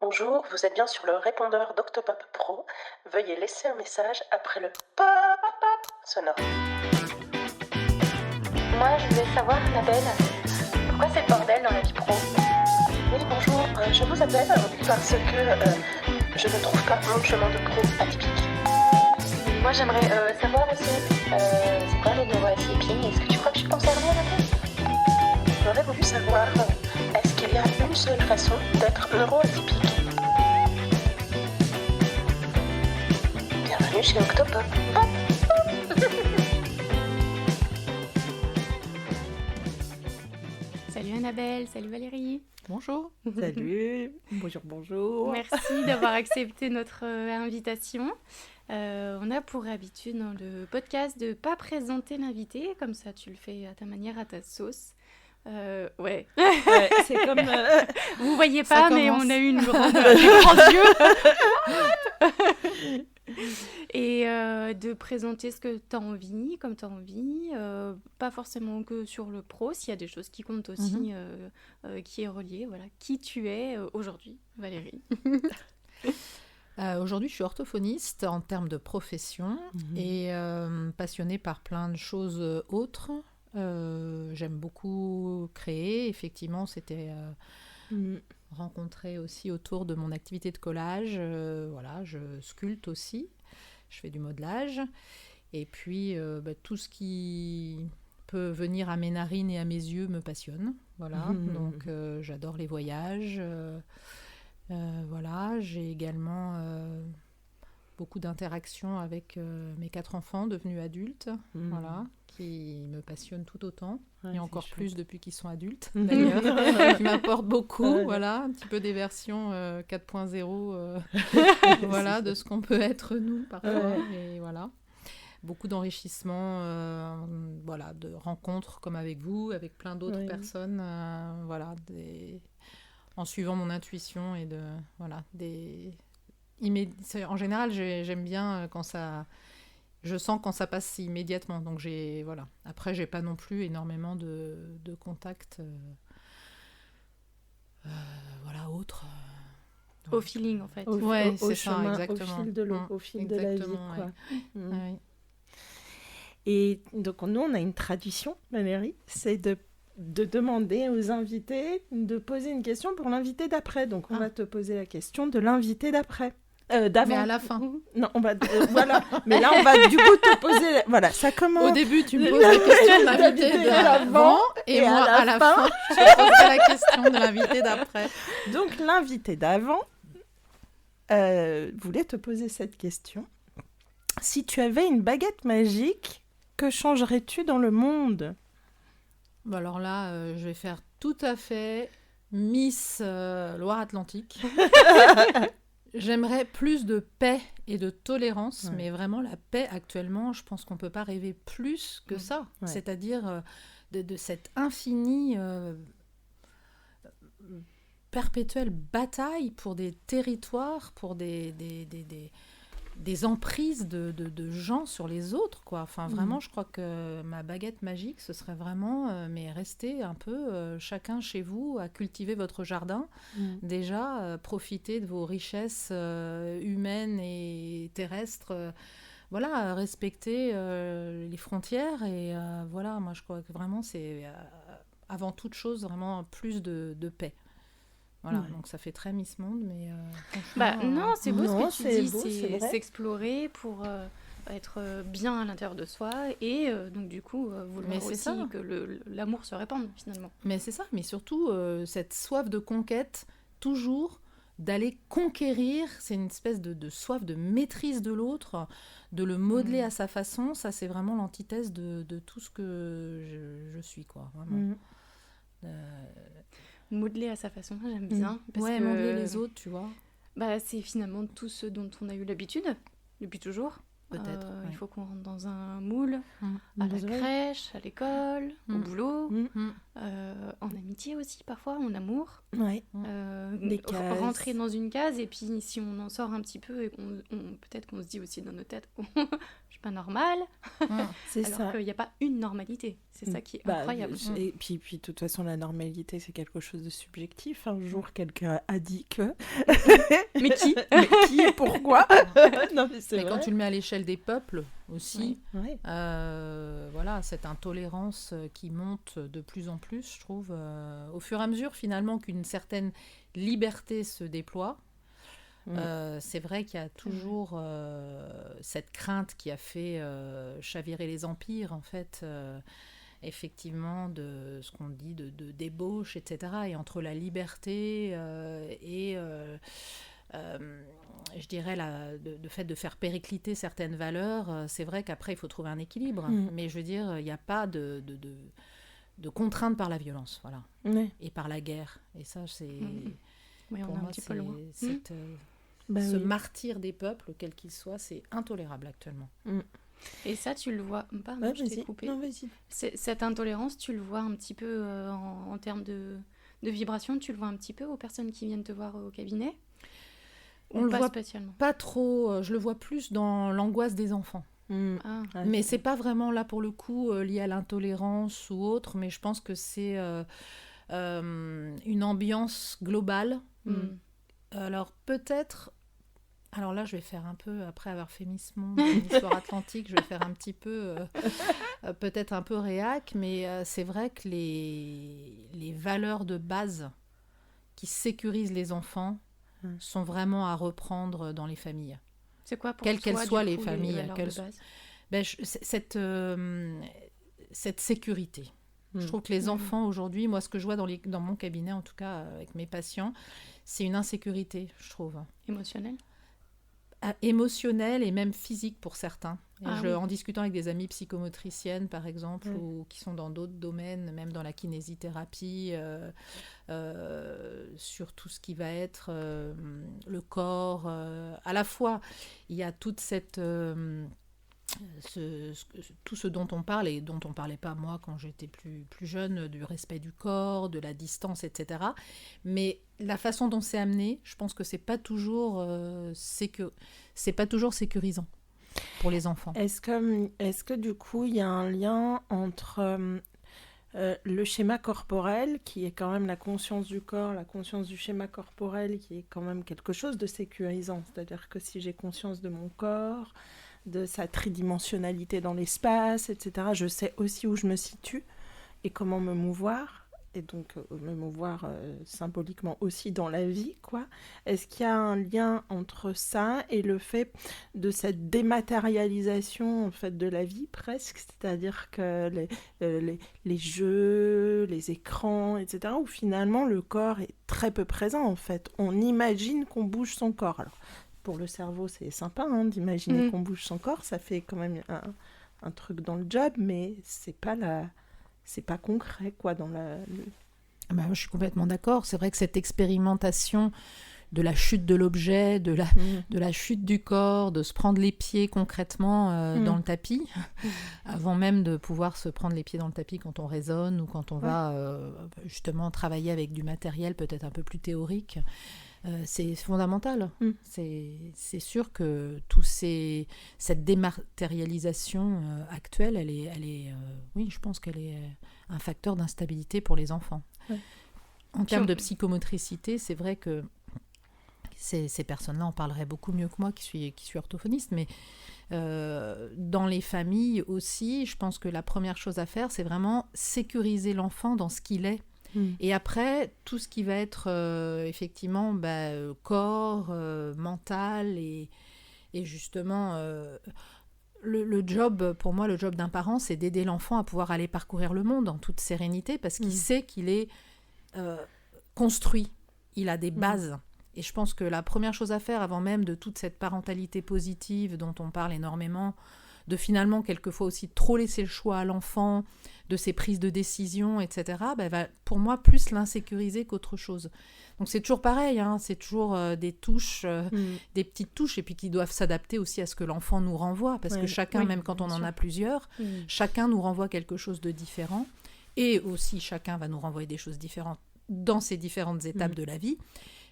Bonjour, vous êtes bien sur le répondeur d'Octopop Pro. Veuillez laisser un message après le pop sonore. Moi, je voulais savoir, Annabelle, pourquoi c'est le bordel dans la vie pro? Oui, bonjour, je vous appelle parce que je ne trouve pas mon chemin de pro atypique. Moi, j'aimerais savoir aussi, c'est quoi le neuroatyping? Est-ce que tu crois que je suis concernée avec ça? J'aurais voulu savoir, est-ce qu'il y a une seule façon d'être neuroatypique? Bienvenue chez Octopop. Salut Annabelle, salut Valérie. Bonjour. Salut. Bonjour. Merci d'avoir accepté notre invitation. On a pour habitude dans le podcast de ne pas présenter l'invité, comme ça tu le fais à ta manière, à ta sauce. Ouais, c'est comme... Vous voyez pas, mais on a eu des grands yeux. Et de présenter ce que tu as envie, comme tu as envie, pas forcément que sur le pro, s'il y a des choses qui comptent aussi, qui est relié, voilà, qui tu es aujourd'hui, Valérie. Aujourd'hui, je suis orthophoniste en termes de profession et passionnée par plein de choses autres. J'aime beaucoup créer, effectivement, c'était... rencontrée aussi autour de mon activité de collage. Voilà, je sculpte aussi, je fais du modelage. Et puis, tout ce qui peut venir à mes narines et à mes yeux me passionne. Voilà, donc j'adore les voyages. Voilà, j'ai également beaucoup d'interactions avec mes 4 enfants devenus adultes. Voilà, qui me passionnent tout autant, et encore plus depuis qu'ils sont adultes, d'ailleurs, qui m'apportent beaucoup, voilà, un petit peu des versions 4.0, voilà, de ce qu'on peut être nous, parfois, et voilà. Beaucoup d'enrichissement, voilà, de rencontres comme avec vous, avec plein d'autres personnes, voilà, en suivant mon intuition et voilà, en général, j'aime bien quand ça... Je sens quand ça passe immédiatement, donc voilà. Après, j'ai pas non plus énormément de contacts, voilà, autres. Au feeling, en fait. C'est chemin, ça, exactement. Au fil de l'eau, au fil de la vie, quoi. Ouais. Et donc, nous, on a une tradition, Valérie, c'est de demander aux invités de poser une question pour l'invité d'après. Donc, on va te poser la question de l'invité d'après. D'avant. Mais à la fin. Non, on va... voilà. Mais là, on va du coup te poser... Voilà, ça commence... Au début, tu me poses la question de l'invité d'avant, et moi, à la fin, je te poserai la question de l'invité d'après. Donc, l'invité d'avant voulait te poser cette question. Si tu avais une baguette magique, que changerais-tu dans le monde ? Bon, alors là, je vais faire tout à fait Miss Loire-Atlantique. J'aimerais plus de paix et de tolérance, mais vraiment la paix actuellement, je pense qu'on ne peut pas rêver plus que ça. Ouais. C'est-à-dire de cette infinie, perpétuelle bataille pour des territoires, pour des emprises de gens sur les autres, quoi. Enfin, vraiment, je crois que ma baguette magique, ce serait vraiment, mais rester un peu chacun chez vous à cultiver votre jardin. Déjà, profiter de vos richesses humaines et terrestres. Voilà, respecter les frontières. Et voilà, moi, je crois que vraiment, c'est avant toute chose, vraiment plus de paix. Voilà, donc ça fait très Miss Monde, mais non, c'est beau ce que tu dis, beau, c'est s'explorer pour être bien à l'intérieur de soi et donc du coup vouloir aussi que l'amour se répande finalement. Mais c'est ça, mais surtout cette soif de conquête, toujours d'aller conquérir, c'est une espèce de soif de maîtrise de l'autre, de le modeler à sa façon, ça c'est vraiment l'antithèse de tout ce que je suis, quoi, vraiment. Modeler à sa façon, j'aime bien. Parce que modeler les autres, tu vois. C'est finalement tout ce dont on a eu l'habitude, depuis toujours. Peut-être. Il faut qu'on rentre dans un moule, à la crèche, à l'école, au boulot, en amitié aussi parfois, en amour. Rentrer dans une case et puis si on en sort un petit peu et peut-être qu'on se dit aussi dans nos têtes, je suis pas normale. C'est alors ça. qu'il n'y a pas une normalité. C'est ça qui est incroyable. Et puis, de toute façon, la normalité, c'est quelque chose de subjectif. Un jour, quelqu'un a dit que... Mais qui Mais qui et pourquoi? Non, mais c'est Mais vrai. quand tu le mets à l'échelle des peuples aussi, Oui. voilà, cette intolérance qui monte de plus en plus, je trouve, au fur et à mesure finalement qu'une certaine liberté se déploie. C'est vrai qu'il y a toujours cette crainte qui a fait chavirer les empires, en fait, effectivement, de ce qu'on dit de débauche, etc. Et entre la liberté et, je dirais, le fait de faire péricliter certaines valeurs, c'est vrai qu'après, il faut trouver un équilibre. Mais je veux dire, il n'y a pas de contrainte par la violence, voilà, et par la guerre. Et ça, c'est... Oui, on pour est un moi, petit peu loin. Ce martyre des peuples, quel qu'il soit, c'est intolérable actuellement. Et ça, tu le vois... Pardon, je t'ai coupé. Non, vas-y. Cette intolérance, tu le vois un petit peu en termes de vibration, tu le vois un petit peu aux personnes qui viennent te voir au cabinet? On le pas voit spécialement. Pas trop, je le vois plus dans l'angoisse des enfants. Mais c'est pas vraiment là pour le coup lié à l'intolérance ou autre, mais je pense que c'est une ambiance globale. Alors peut-être, alors là je vais faire un peu, après avoir fait Miss Monde, l'histoire atlantique, je vais faire un petit peu, peut-être un peu réac, mais c'est vrai que les valeurs de base qui sécurisent les enfants sont vraiment à reprendre dans les familles. C'est quoi pour quelles toi, qu'elles soient du les coup, familles, valeurs de base? Cette sécurité. Je trouve que les enfants aujourd'hui, moi ce que je vois dans mon cabinet, en tout cas avec mes patients, c'est une insécurité, je trouve. Émotionnelle? Émotionnelle et même physique pour certains. Oui. En discutant avec des amies psychomotriciennes, par exemple, ou qui sont dans d'autres domaines, même dans la kinésithérapie, sur tout ce qui va être le corps. À la fois, il y a toute cette... tout ce dont on parle et dont on ne parlait pas moi quand j'étais plus jeune, du respect du corps, de la distance, etc. Mais la façon dont c'est amené, je pense que c'est pas toujours sécurisant pour les enfants. Est-ce que du coup il y a un lien entre le schéma corporel, qui est quand même la conscience du corps, la conscience du schéma corporel, qui est quand même quelque chose de sécurisant, c'est-à-dire que si j'ai conscience de mon corps, de sa tridimensionnalité dans l'espace, etc. Je sais aussi où je me situe et comment me mouvoir, et donc me mouvoir symboliquement aussi dans la vie, quoi. Est-ce qu'il y a un lien entre ça et le fait de cette dématérialisation en fait, de la vie presque, c'est-à-dire que les jeux, les écrans, etc., où finalement le corps est très peu présent en fait. On imagine qu'on bouge son corps. Alors, pour le cerveau, c'est sympa d'imaginer qu'on bouge son corps, ça fait quand même un truc dans le job, mais c'est pas concret quoi dans je suis complètement d'accord. C'est vrai que cette expérimentation de la chute de l'objet, de la chute du corps, de se prendre les pieds concrètement dans le tapis, avant même de pouvoir se prendre les pieds dans le tapis quand on raisonne ou quand on va justement travailler avec du matériel peut-être un peu plus théorique. C'est fondamental. C'est sûr que cette dématérialisation actuelle, elle est oui, je pense qu'elle est un facteur d'instabilité pour les enfants. En termes de psychomotricité, c'est vrai que ces personnes-là en parleraient beaucoup mieux que moi qui suis orthophoniste, mais dans les familles aussi, je pense que la première chose à faire, c'est vraiment sécuriser l'enfant dans ce qu'il est. Et après, tout ce qui va être effectivement corps, mental et justement le job, pour moi, le job d'un parent, c'est d'aider l'enfant à pouvoir aller parcourir le monde en toute sérénité parce qu'il sait qu'il est construit, il a des bases. Et je pense que la première chose à faire avant même de toute cette parentalité positive dont on parle énormément, de finalement quelquefois aussi trop laisser le choix à l'enfant, de ses prises de décision, etc., va pour moi plus l'insécuriser qu'autre chose. Donc c'est toujours pareil, c'est toujours des touches, des petites touches, et puis qui doivent s'adapter aussi à ce que l'enfant nous renvoie, parce que chacun, même quand on en a plusieurs, chacun nous renvoie quelque chose de différent, et aussi chacun va nous renvoyer des choses différentes dans ces différentes étapes de la vie.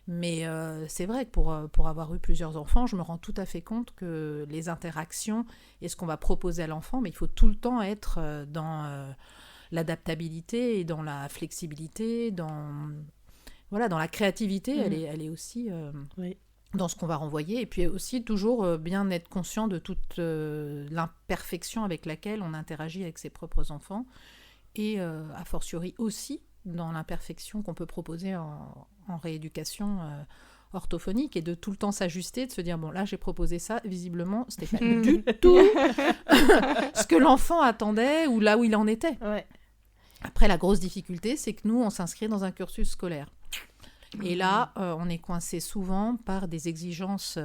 Mais c'est vrai que pour avoir eu plusieurs enfants, je me rends tout à fait compte que les interactions et ce qu'on va proposer à l'enfant, mais il faut tout le temps être l'adaptabilité et dans la flexibilité, dans la créativité, elle est aussi dans ce qu'on va renvoyer. Et puis aussi toujours bien être conscient de toute l'imperfection avec laquelle on interagit avec ses propres enfants et a fortiori aussi dans l'imperfection qu'on peut proposer en rééducation orthophonique et de tout le temps s'ajuster, de se dire bon là j'ai proposé ça, visiblement c'était pas du tout ce que l'enfant attendait ou là où il en était. Ouais. Après la grosse difficulté c'est que nous on s'inscrit dans un cursus scolaire et là on est coincé souvent par des exigences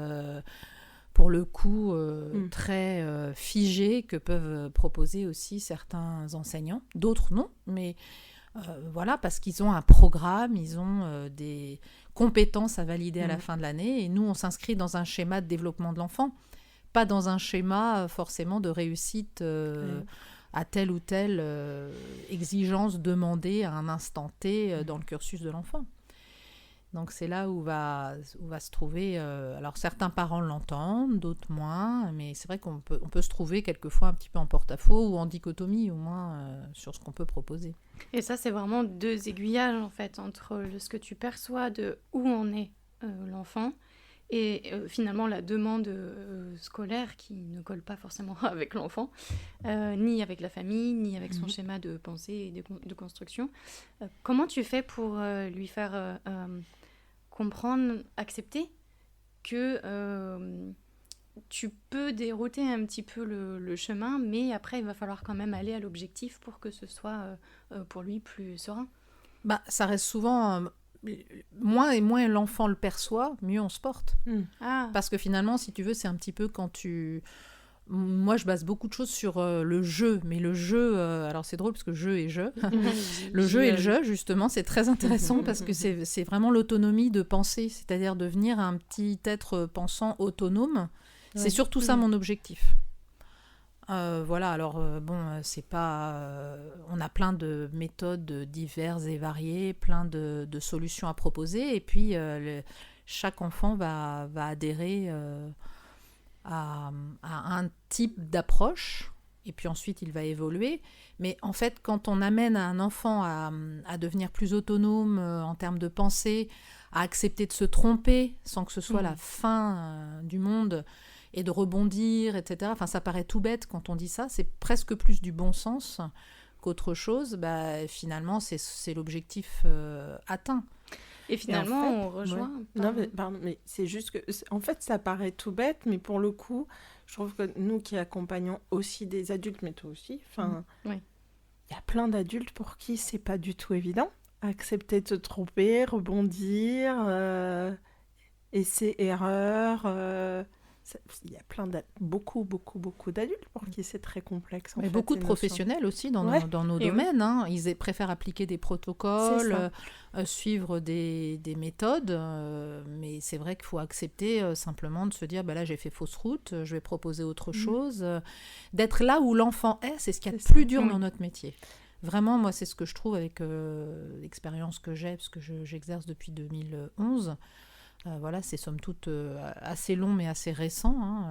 pour le coup très figées que peuvent proposer aussi certains enseignants, d'autres non, mais voilà, parce qu'ils ont un programme, ils ont des compétences à valider à la fin de l'année. Et nous, on s'inscrit dans un schéma de développement de l'enfant, pas dans un schéma forcément de réussite à telle ou telle exigence demandée à un instant T dans le cursus de l'enfant. Donc c'est là où va se trouver... alors certains parents l'entendent, d'autres moins, mais c'est vrai qu'on peut se trouver quelquefois un petit peu en porte-à-faux ou en dichotomie au moins sur ce qu'on peut proposer. Et ça c'est vraiment 2 aiguillages en fait entre ce que tu perçois de où en est l'enfant et finalement la demande scolaire qui ne colle pas forcément avec l'enfant, ni avec la famille, ni avec son schéma de pensée et de construction. Comment tu fais pour lui faire... comprendre, accepter que tu peux dérouter un petit peu le chemin, mais après, il va falloir quand même aller à l'objectif pour que ce soit pour lui plus serein. Ça reste souvent... moins l'enfant le perçoit, mieux on se porte. Parce que finalement, si tu veux, c'est un petit peu quand tu... Moi, je base beaucoup de choses sur le jeu, mais le jeu, alors c'est drôle parce que jeu et jeu. Le jeu et le jeu, justement, c'est très intéressant parce que c'est vraiment l'autonomie de penser, c'est-à-dire devenir un petit être pensant autonome. C'est surtout ça mon objectif. Voilà, alors c'est pas... on a plein de méthodes diverses et variées, plein de solutions à proposer, et puis chaque enfant va adhérer... à un type d'approche, et puis ensuite il va évoluer. Mais en fait, quand on amène un enfant à devenir plus autonome en termes de pensée, à accepter de se tromper sans que ce soit la fin du monde, et de rebondir, etc. Enfin, ça paraît tout bête quand on dit ça, c'est presque plus du bon sens qu'autre chose. Finalement, c'est l'objectif atteint. Et finalement, en fait, on rejoint... Non, mais c'est juste que... En fait, ça paraît tout bête, mais pour le coup, je trouve que nous qui accompagnons aussi des adultes, mais toi aussi, il y a plein d'adultes pour qui c'est pas du tout évident. Accepter de se tromper, rebondir, essais, erreurs... Il y a beaucoup d'adultes pour qui c'est très complexe. Mais beaucoup de professionnels aussi dans nos domaines. Ils préfèrent appliquer des protocoles, suivre des méthodes. Mais c'est vrai qu'il faut accepter simplement de se dire là j'ai fait fausse route, je vais proposer autre chose. D'être là où l'enfant est, c'est ce qu'il y a de plus dur dans notre métier. Vraiment, moi, c'est ce que je trouve avec l'expérience que j'ai, parce que j'exerce depuis 2011. Voilà, c'est somme toute assez long mais assez récent.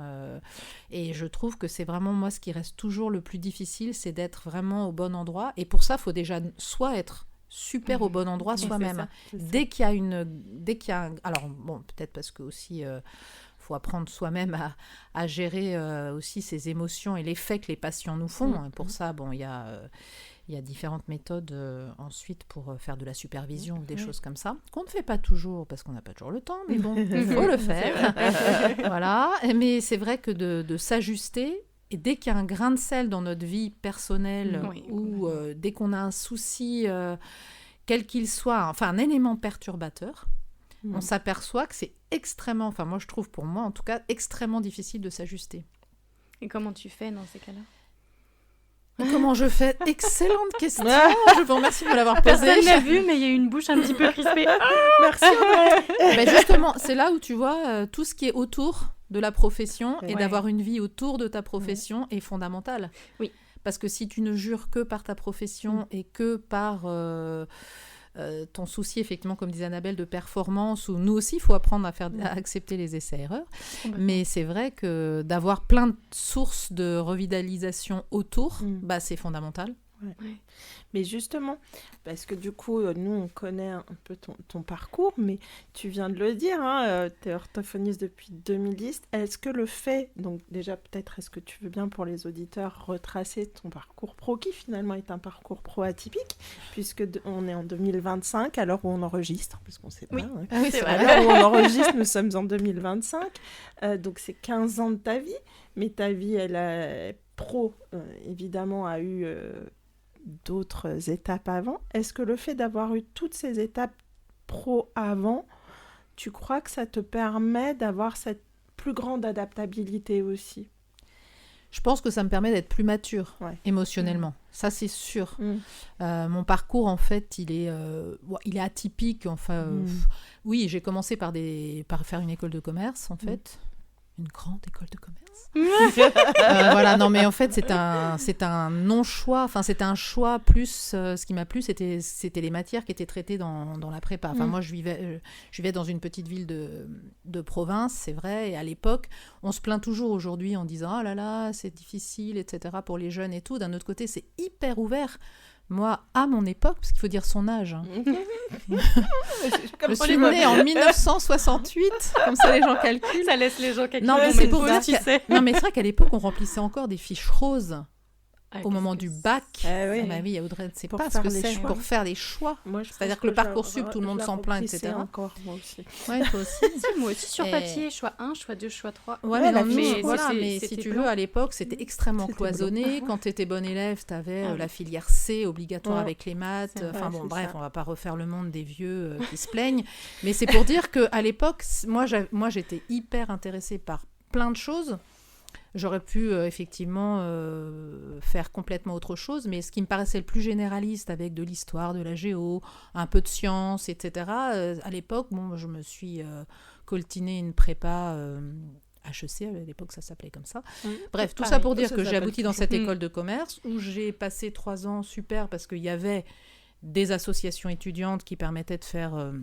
Et je trouve que c'est vraiment, moi, ce qui reste toujours le plus difficile, c'est d'être vraiment au bon endroit. Et pour ça, il faut déjà soit être super au bon endroit soi-même. Dès qu'il y a alors, bon, peut-être parce que aussi... faut apprendre soi-même à gérer aussi ses émotions et l'effet que les patients nous font. Pour ça, il y a différentes méthodes ensuite pour faire de la supervision ou des choses comme ça, qu'on ne fait pas toujours parce qu'on n'a pas toujours le temps, mais bon, il faut le faire. Voilà. Mais c'est vrai que de s'ajuster, et dès qu'il y a un grain de sel dans notre vie personnelle ou dès qu'on a un souci, quel qu'il soit, enfin un élément perturbateur, on s'aperçoit que c'est extrêmement, enfin moi je trouve pour moi en tout cas, extrêmement difficile de s'ajuster. Et comment tu fais dans ces cas-là ? Comment je fais ? Excellente question. Je vous remercie de me l'avoir posée. Personne n'a vu, mais il y a une bouche un petit peu crispée. Merci André. Mais justement, c'est là où tu vois tout ce qui est autour de la profession et d'avoir une vie autour de ta profession est fondamental. Oui. Parce que si tu ne jures que par ta profession et que par ton souci, effectivement, comme disait Annabelle, de performance, où nous aussi, il faut apprendre à accepter les essais-erreurs. Mais c'est vrai que d'avoir plein de sources de revitalisation autour, c'est fondamental. Mais justement, parce que du coup, nous, on connaît un peu ton parcours, mais tu viens de le dire, tu es orthophoniste depuis 2010. Est-ce que le fait, donc déjà peut-être, est-ce que tu veux bien pour les auditeurs retracer ton parcours pro, qui finalement est un parcours pro atypique, puisque on est en 2025, à l'heure où on enregistre, parce qu'on ne sait pas. Oui, c'est vrai. À l'heure où on enregistre, nous sommes en 2025, donc c'est 15 ans de ta vie, mais ta vie, pro, évidemment, a eu... d'autres étapes avant. Est-ce que le fait d'avoir eu toutes ces étapes pro avant, tu crois que ça te permet d'avoir cette plus grande adaptabilité aussi? Je pense que ça me permet d'être plus mature émotionnellement. Ça, c'est sûr. Mon parcours, en fait, il est atypique. Enfin, oui, j'ai commencé par faire une école de commerce, en fait. Une grande école de commerce. Voilà, non, mais en fait, c'est un non-choix. Enfin, c'était un choix plus... ce qui m'a plu, c'était les matières qui étaient traitées dans la prépa. Enfin, moi, je vivais dans une petite ville de province, c'est vrai. Et à l'époque, on se plaint toujours aujourd'hui en disant « Oh là là, c'est difficile, etc. » pour les jeunes et tout. D'un autre côté, c'est hyper ouvert. Moi, à mon époque, parce qu'il faut dire son âge, je suis née en 1968, comme ça les gens calculent. Ça laisse les gens calculer. Non, mais c'est pour dire, non, mais c'est vrai qu'à l'époque, on remplissait encore des fiches roses. Au moment du bac, bah oui, Audrey ne sait pas ce que c'est pour faire les choix. C'est-à-dire que le Parcoursup, tout le monde s'en plaint, etc. Encore, moi aussi. Ouais, toi aussi. Moi aussi, sur papier, choix 1, choix 2, choix 3. Ouais, mais si tu veux, à l'époque, c'était extrêmement cloisonné. Quand tu étais bonne élève, tu avais la filière C obligatoire avec les maths. Enfin bon, bref, on va pas refaire le monde des vieux qui se plaignent. Mais c'est pour dire qu'à l'époque, moi, j'étais hyper intéressée par plein de choses. J'aurais pu effectivement faire complètement autre chose, mais ce qui me paraissait le plus généraliste, avec de l'histoire, de la géo, un peu de sciences, etc., à l'époque, je me suis coltiné une prépa HEC, à l'époque ça s'appelait comme ça. Bref, tout ça pour dire que j'ai abouti dans cette école de commerce, où j'ai passé 3 ans super, parce qu'il y avait des associations étudiantes qui permettaient de faire...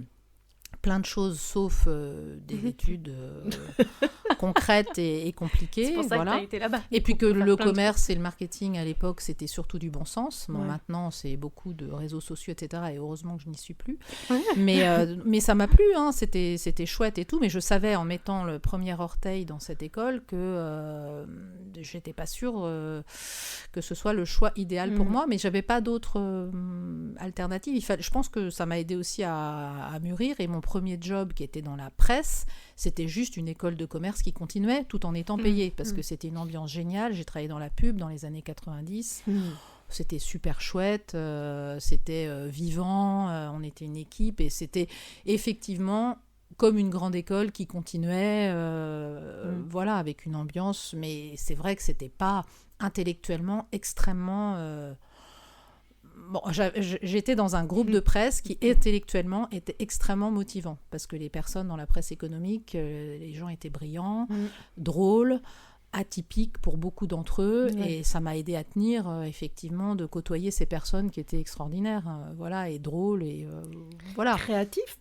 plein de choses, sauf des études concrètes et compliquées. C'est pour ça que tu as été là-bas. Et puis que le commerce et le marketing, à l'époque, c'était surtout du bon sens. Bon, maintenant, c'est beaucoup de réseaux sociaux, etc. Et heureusement que je n'y suis plus. Mais ça m'a plu, c'était chouette et tout. Mais je savais, en mettant le premier orteil dans cette école, que je n'étais pas sûre que ce soit le choix idéal pour moi. Mais je n'avais pas d'autres alternatives. Je pense que ça m'a aidé aussi à mûrir. Et mon premier job, qui était dans la presse, c'était juste une école de commerce qui continuait tout en étant payée, parce que c'était une ambiance géniale. J'ai travaillé dans la pub dans les années 90. C'était super chouette, c'était vivant, on était une équipe, et c'était effectivement comme une grande école qui continuait, voilà, avec une ambiance. Mais c'est vrai que c'était pas intellectuellement extrêmement... Bon, j'étais dans un groupe de presse qui intellectuellement était extrêmement motivant, parce que les personnes dans la presse économique, les gens étaient brillants, drôles, atypiques pour beaucoup d'entre eux, et ça m'a aidé à tenir, effectivement, de côtoyer ces personnes qui étaient extraordinaires, voilà, et drôles, et voilà. Créatifs.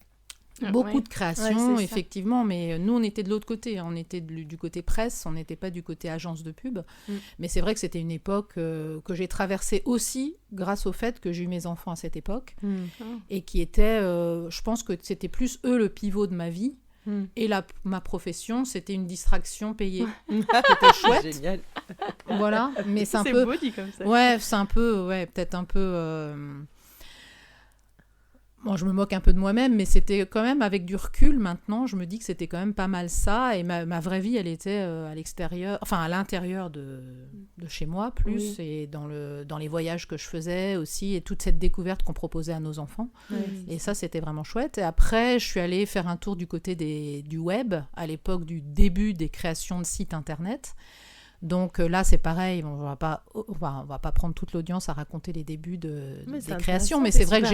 Beaucoup de créations, effectivement, mais nous, on était de l'autre côté. On était du côté presse, on n'était pas du côté agence de pub. Mais c'est vrai que c'était une époque que j'ai traversée aussi grâce au fait que j'ai eu mes enfants à cette époque, et qui était, je pense que c'était plus eux le pivot de ma vie. Et ma profession, c'était une distraction payée. C'était chouette. Génial. Voilà, mais c'est un peu... peu... beau dit comme ça. Ouais, c'est un peu... Ouais, peut-être un peu... Bon, je me moque un peu de moi-même, mais c'était quand même, avec du recul, maintenant, je me dis que c'était quand même pas mal ça. Et ma vraie vie, elle était à l'extérieur, enfin à l'intérieur de chez moi, plus, et dans les voyages que je faisais aussi, et toute cette découverte qu'on proposait à nos enfants. Et ça, c'était vraiment chouette. Et après, je suis allée faire un tour du côté du web, à l'époque du début des créations de sites internet. Donc là, c'est pareil, on va pas prendre toute l'audience à raconter les débuts des créations, mais c'est vrai que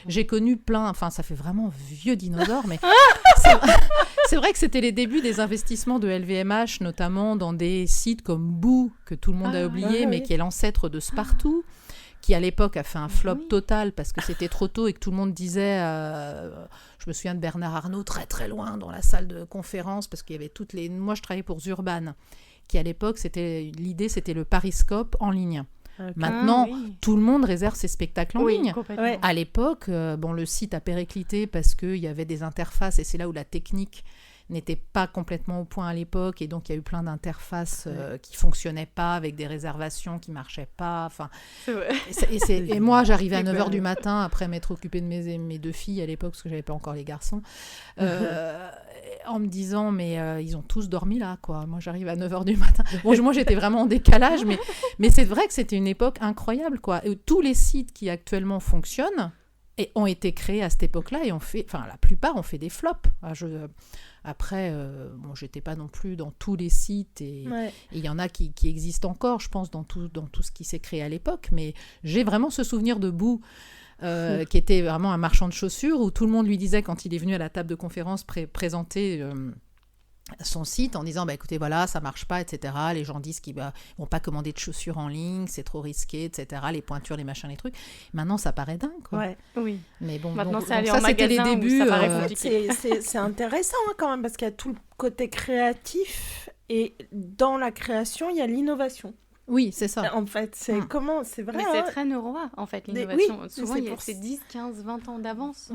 j'ai connu plein, enfin ça fait vraiment vieux dinosaure, mais c'est vrai que c'était les débuts des investissements de LVMH, notamment dans des sites comme Boo, que tout le monde a oublié, mais qui est l'ancêtre de Spartoo, qui à l'époque a fait un flop total parce que c'était trop tôt et que tout le monde disait... je me souviens de Bernard Arnault très loin dans la salle de conférence, parce qu'il y avait toutes les... Moi, je travaillais pour Zurban, qui à l'époque, l'idée, c'était le Pariscope en ligne. Maintenant, tout le monde réserve ses spectacles en ligne. Complètement. À l'époque, le site a périclité parce qu'il y avait des interfaces et c'est là où la technique n'était pas complètement au point à l'époque et donc il y a eu plein d'interfaces qui fonctionnaient pas, avec des réservations qui marchaient pas. Enfin, C'est vrai. et moi, j'arrivais à 9h du matin après m'être occupée de mes 2 filles à l'époque parce que j'avais pas encore les garçons. En me disant, mais ils ont tous dormi là, quoi. Moi, j'arrive à 9h du matin. Bon, moi, j'étais vraiment en décalage, mais c'est vrai que c'était une époque incroyable, quoi. Et tous les sites qui actuellement fonctionnent ont été créés à cette époque-là et la plupart ont fait des flops. Après, j'étais pas non plus dans tous les sites et il y en a qui existent encore, je pense, dans tout ce qui s'est créé à l'époque, mais j'ai vraiment ce souvenir de Bou, qui était vraiment un marchand de chaussures, où tout le monde lui disait, quand il est venu à la table de conférence présenter son site, en disant écoutez, voilà, ça marche pas, etc. Les gens disent qu'ils vont pas commander de chaussures en ligne, c'est trop risqué, etc. Les pointures, les machins, les trucs. Maintenant, ça paraît dingue, quoi. Ouais. Oui. Mais bon, Maintenant, donc, c'est aller ça, en c'était les magasin où débuts. ça paraît compliqué. C'est intéressant quand même, parce qu'il y a tout le côté créatif et dans la création, il y a l'innovation. Oui, c'est ça. En fait, c'est vrai. Mais c'est très neuroa, en fait, l'innovation. Oui, souvent, c'est 10, 15, 20 ans d'avance.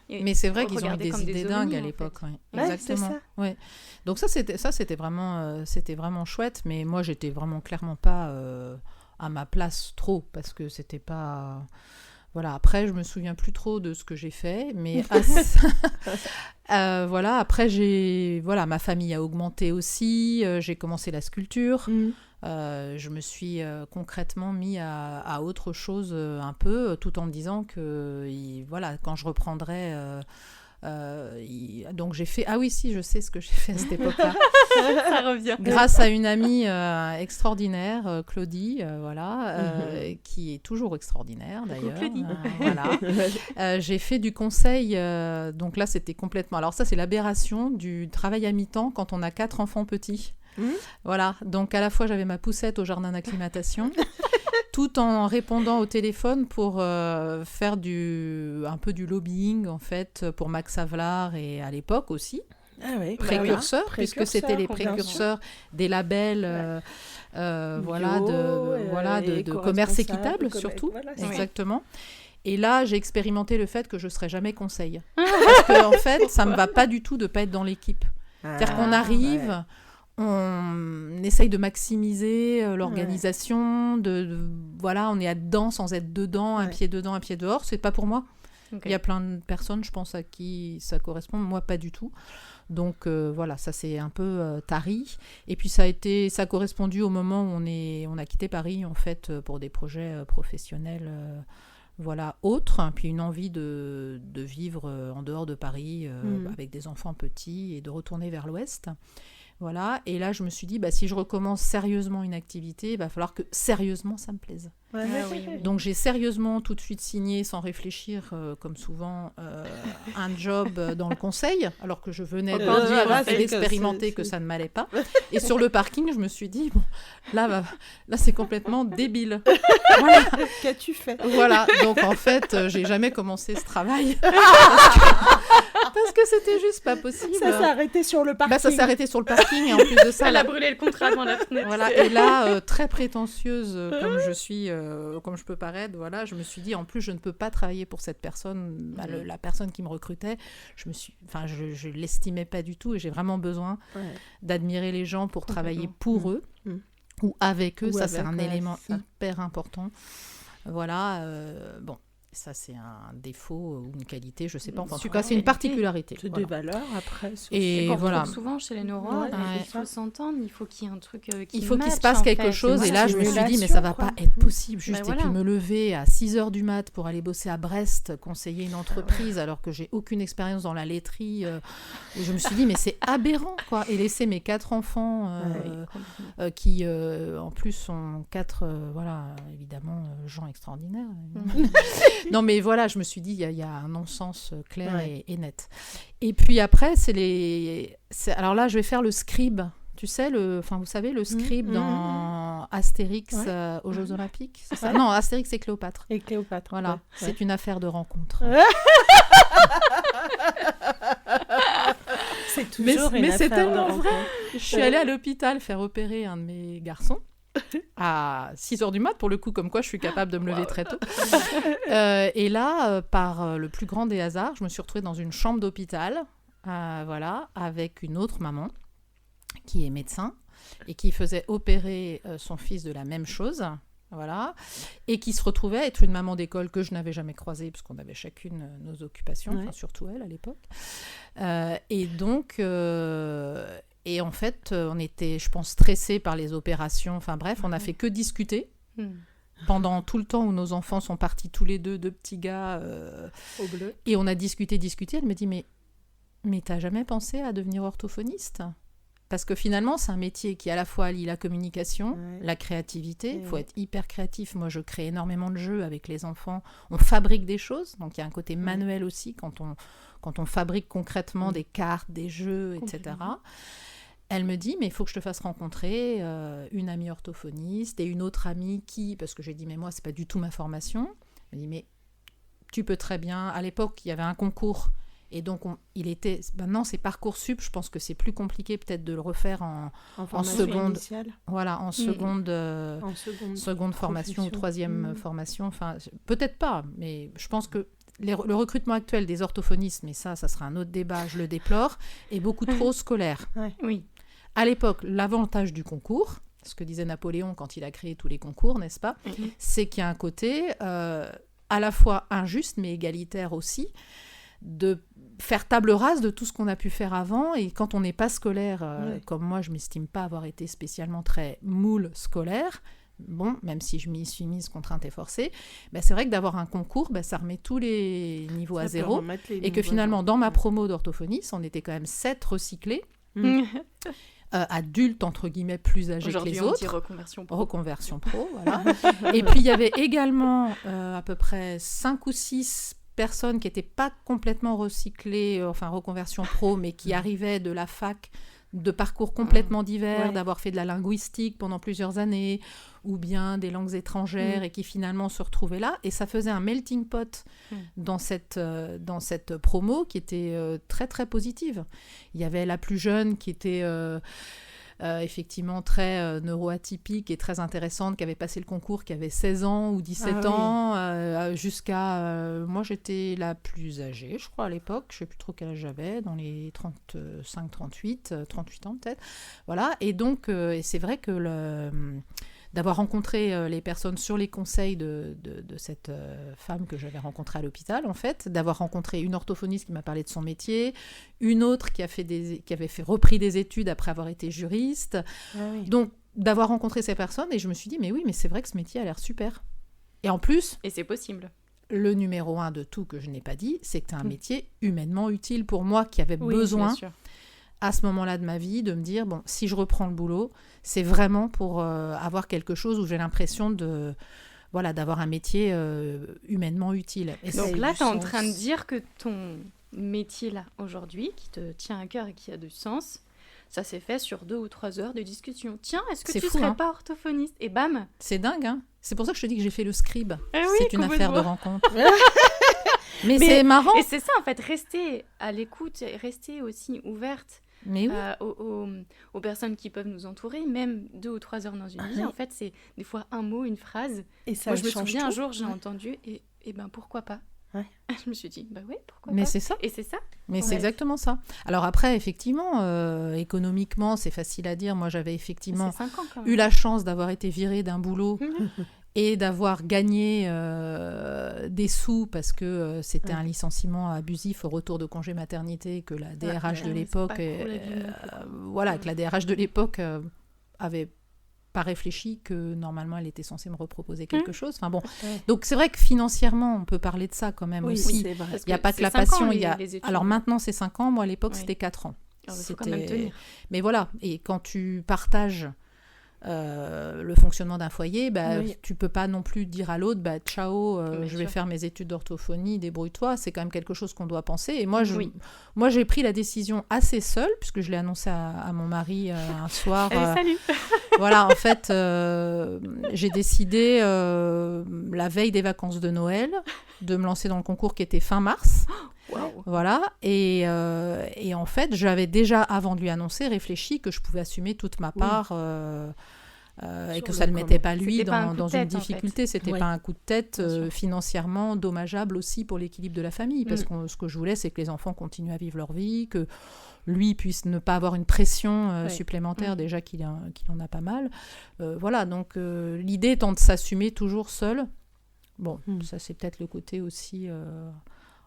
Mais c'est vrai qu'ils ont eu regardez des comme idées des dingues ovnis, à en l'époque. fait. Ouais. Exactement. C'est ça. Ouais. Donc c'était vraiment chouette, mais moi, j'étais vraiment clairement pas à ma place trop, parce que c'était pas... Voilà, après, je me souviens plus trop de ce que j'ai fait, mais voilà, après, ma famille a augmenté aussi, j'ai commencé la sculpture, je me suis concrètement mis à autre chose un peu, tout en me disant que, quand je reprendrai... donc j'ai fait... Ah oui, si, je sais ce que j'ai fait à cette époque-là. Ça revient. Grâce à une amie extraordinaire, Claudie, qui est toujours extraordinaire d'ailleurs. Claudie. J'ai fait du conseil, donc là c'était complètement... Alors ça c'est l'aberration du travail à mi-temps quand on a 4 enfants petits. Voilà, donc à la fois j'avais ma poussette au jardin d'acclimatation, tout en répondant au téléphone pour faire un peu du lobbying en fait pour Max Havelaar et à l'époque aussi. Ah oui. Précurseurs, puisque c'était les précurseurs des labels de commerce équitable surtout. Voilà, exactement. Et là, j'ai expérimenté le fait que je ne serai jamais conseil. Parce que en fait, ça ne me va pas du tout de ne pas être dans l'équipe. C'est-à-dire qu'on arrive... On essaye de maximiser l'organisation, on est dedans sans être dedans, un pied dedans, un pied dehors. C'est pas pour moi. Okay. Il y a plein de personnes, je pense, à qui ça correspond. Moi, pas du tout. Donc ça c'est un peu tari. Et puis ça a correspondu au moment où on a quitté Paris en fait pour des projets professionnels. Autres, puis une envie de vivre en dehors de Paris avec des enfants petits et de retourner vers l'Ouest. Voilà, et là je me suis dit, si je recommence sérieusement une activité, il va falloir que sérieusement ça me plaise. Donc j'ai sérieusement tout de suite signé, sans réfléchir, comme souvent, un job dans le conseil, alors que je venais d'expérimenter que ça ne m'allait pas. Et sur le parking, je me suis dit, là c'est complètement débile. Voilà. Qu'as-tu fait ? Voilà, donc en fait, j'ai jamais commencé ce travail. Parce que c'était juste pas possible. Ça s'est arrêté sur le parking. Ça s'est arrêté sur le parking, et en plus de ça... Elle a brûlé le contrat devant la fenêtre. Voilà, et là, très prétentieuse comme je suis, comme je peux paraître, je me suis dit, en plus, je ne peux pas travailler pour cette personne, la personne qui me recrutait. Je l'estimais pas du tout, et j'ai vraiment besoin d'admirer les gens pour travailler pour eux, ou avec eux. C'est un élément hyper important. Voilà, ça, c'est un défaut ou une qualité, je ne sais pas. En tout cas, c'est une particularité. C'est des valeurs, après. Et qu'on voilà. retrouve souvent chez les neurones, il faut s'entendre, il faut qu'il y ait un truc qui il faut match, qu'il se passe quelque chose. Et là, je me suis dit, mais ça ne va pas être possible. Juste, et puis me lever à 6h du mat pour aller bosser à Brest, conseiller une entreprise, alors que j'ai aucune expérience dans la laiterie. Et je me suis dit, mais c'est aberrant, quoi. Et laisser mes 4 enfants, qui, en plus, sont 4, évidemment, gens extraordinaires. Non, mais voilà, je me suis dit, il y a un non-sens clair et net. Et puis après, alors là, je vais faire le scribe. Tu sais, vous savez, le scribe dans Astérix aux Jeux Olympiques, c'est ça ? Non, Astérix et Cléopâtre. Et Cléopâtre. Voilà, c'est une affaire de rencontre. C'est toujours une mais affaire c'est tellement de vrai. Je suis allée à l'hôpital faire opérer un de mes garçons. à 6h du mat, pour le coup, comme quoi je suis capable de me lever très tôt. Et là, par le plus grand des hasards, je me suis retrouvée dans une chambre d'hôpital, avec une autre maman qui est médecin et qui faisait opérer son fils de la même chose. Voilà, et qui se retrouvait à être une maman d'école que je n'avais jamais croisée, parce qu'on avait chacune nos occupations, surtout elle à l'époque. Et donc, et en fait, on était, je pense, stressés par les opérations. Enfin bref, on n'a fait que discuter pendant tout le temps où nos enfants sont partis tous les deux petits gars. Au bleu. Et on a discuté. Elle me dit, mais t'as jamais pensé à devenir orthophoniste ? Parce que finalement, c'est un métier qui à la fois allie la communication, la créativité. Il faut être hyper créatif. Moi, je crée énormément de jeux avec les enfants. On fabrique des choses. Donc, il y a un côté manuel aussi quand on fabrique concrètement des cartes, des jeux, etc. Elle me dit, mais il faut que je te fasse rencontrer une amie orthophoniste et une autre amie qui... Parce que j'ai dit, mais moi, c'est pas du tout ma formation. Elle me dit, mais tu peux très bien... À l'époque, il y avait un concours. Et donc, maintenant, c'est Parcoursup. Je pense que c'est plus compliqué peut-être de le refaire en seconde. Initiale. Voilà, en seconde formation ou troisième formation. Enfin, peut-être pas, mais je pense que le recrutement actuel des orthophonistes, mais ça sera un autre débat, je le déplore, est beaucoup trop scolaire. Oui. À l'époque, l'avantage du concours, ce que disait Napoléon quand il a créé tous les concours, n'est-ce pas, c'est qu'il y a un côté à la fois injuste, mais égalitaire aussi, de faire table rase de tout ce qu'on a pu faire avant. Et quand on n'est pas scolaire, comme moi, je ne m'estime pas avoir été spécialement très moule scolaire, bon, même si je m'y suis mise contrainte et forcée, c'est vrai que d'avoir un concours, ça remet tous les niveaux à zéro. Et que finalement, dans ma promo d'orthophonistes, on était quand même 7 recyclés, adultes, entre guillemets, plus âgés que les autres. Aujourd'hui, on dit reconversion pro. Reconversion pro, voilà. Et puis, il y avait également à peu près 5 ou 6 personnes qui n'étaient pas complètement recyclées, reconversion pro, mais qui arrivaient de la fac, de parcours complètement divers, d'avoir fait de la linguistique pendant plusieurs années, ou bien des langues étrangères, et qui finalement se retrouvaient là. Et ça faisait un melting pot dans cette promo qui était très, très positive. Il y avait la plus jeune qui était... effectivement très neuroatypique et très intéressante, qui avait passé le concours, qui avait 16 ans ou 17 ans, jusqu'à... moi, j'étais la plus âgée, je crois, à l'époque. Je ne sais plus trop quel âge j'avais, dans les 35, 38 ans peut-être. Voilà, et donc, et c'est vrai que d'avoir rencontré les personnes sur les conseils de cette femme que j'avais rencontrée à l'hôpital, en fait, d'avoir rencontré une orthophoniste qui m'a parlé de son métier, une autre qui avait repris des études après avoir été juriste. Donc, d'avoir rencontré ces personnes, et je me suis dit, mais oui, mais c'est vrai que ce métier a l'air super. Et en plus... Et c'est possible. Le numéro 1 de tout que je n'ai pas dit, c'est que c'est un métier humainement utile pour moi qui avait besoin... à ce moment-là de ma vie, de me dire, bon, si je reprends le boulot, c'est vraiment pour avoir quelque chose où j'ai l'impression d'avoir un métier humainement utile. Et donc là, tu es en train de dire que ton métier, là, aujourd'hui, qui te tient à cœur et qui a du sens, ça s'est fait sur 2 ou 3 heures de discussion. Tiens, est-ce que tu serais pas orthophoniste ? Et bam ! C'est dingue, hein ? C'est pour ça que je te dis que j'ai fait le scribe. C'est une affaire de rencontre. mais c'est marrant. Et c'est ça, en fait, rester à l'écoute, rester aussi ouverte. Mais oui. Aux personnes qui peuvent nous entourer, même 2 ou 3 heures dans une vie. En fait, c'est des fois un mot, une phrase. Et ça Moi, je me souviens un jour, j'ai entendu, et ben pourquoi pas. Je me suis dit, oui, pourquoi pas. Mais c'est ça. Et c'est ça. Mais c'est exactement ça. Alors après, effectivement, économiquement, c'est facile à dire. Moi, j'avais effectivement eu la chance d'avoir été virée d'un boulot et d'avoir gagné des sous parce que c'était un licenciement abusif au retour de congé maternité que la DRH de l'époque, que la DRH de l'époque avait pas réfléchi que normalement elle était censée me reproposer quelque chose. Enfin bon, donc c'est vrai que financièrement on peut parler de ça quand même aussi. C'est vrai. Il n'y a pas que la passion. Alors maintenant c'est 5 ans, moi à l'époque c'était 4 ans. Faut quand même tenir. Mais voilà, et quand tu partages le fonctionnement d'un foyer, tu peux pas non plus dire à l'autre ciao, je vais faire mes études d'orthophonie, débrouille-toi. C'est quand même quelque chose qu'on doit penser. Et moi j'ai pris la décision assez seule, puisque je l'ai annoncé à mon mari un soir. Salut. Voilà, en fait j'ai décidé la veille des vacances de Noël de me lancer dans le concours qui était fin mars. Wow. Voilà, et en fait, j'avais déjà, avant de lui annoncer, réfléchi que je pouvais assumer toute ma part et que ça ne mettait pas lui C'était pas un dans coup de une tête, en difficulté. C'était Ouais. pas un coup de tête Bien sûr. financièrement dommageable aussi pour l'équilibre de la famille. Parce que ce que je voulais, c'est que les enfants continuent à vivre leur vie, que lui puisse ne pas avoir une pression Ouais. supplémentaire, déjà qu'il en a pas mal. Voilà, donc l'idée étant de s'assumer toujours seul. Bon, ça c'est peut-être le côté aussi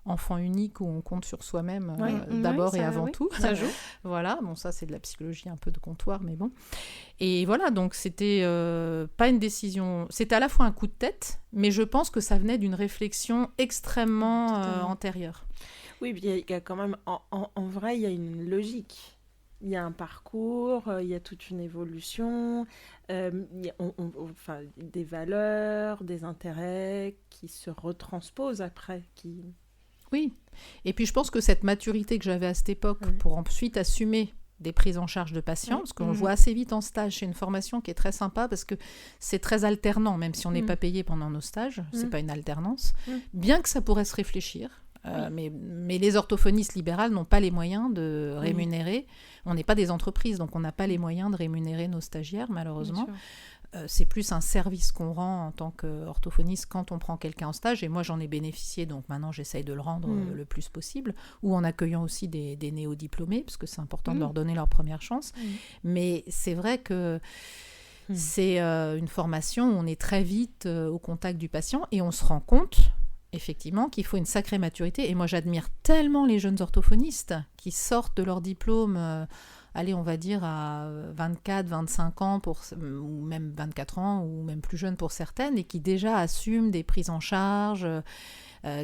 enfant unique où on compte sur soi-même d'abord Oui, et ça, avant oui, tout. ça joue. Voilà, bon ça c'est de la psychologie un peu de comptoir, mais bon. Et voilà, donc c'était pas une décision, c'était à la fois un coup de tête, mais je pense que ça venait d'une réflexion extrêmement antérieure. Oui, puis il y a quand même, en vrai, il y a une logique. Il y a un parcours, il y a toute une évolution, il y a, enfin, des valeurs, des intérêts qui se retransposent après. Oui, et puis je pense que cette maturité que j'avais à cette époque pour ensuite assumer des prises en charge de patients, parce qu'on le voit assez vite en stage, c'est une formation qui est très sympa parce que c'est très alternant, même si on n'est pas payé pendant nos stages, c'est pas une alternance, bien que ça pourrait se réfléchir. Mais les orthophonistes libérales n'ont pas les moyens de rémunérer. On n'est pas des entreprises, donc on n'a pas les moyens de rémunérer nos stagiaires, malheureusement. C'est plus un service qu'on rend en tant qu'orthophoniste quand on prend quelqu'un en stage. Et moi, j'en ai bénéficié, donc maintenant, j'essaye de le rendre le plus possible. Ou en accueillant aussi des néo-diplômés, parce que c'est important de leur donner leur première chance. Mais c'est vrai que c'est une formation où on est très vite au contact du patient et on se rend compte effectivement qu'il faut une sacrée maturité. Et moi, j'admire tellement les jeunes orthophonistes qui sortent de leur diplôme, allez, on va dire à 24, 25 ans, ou même 24 ans, ou même plus jeunes pour certaines, et qui déjà assument des prises en charge,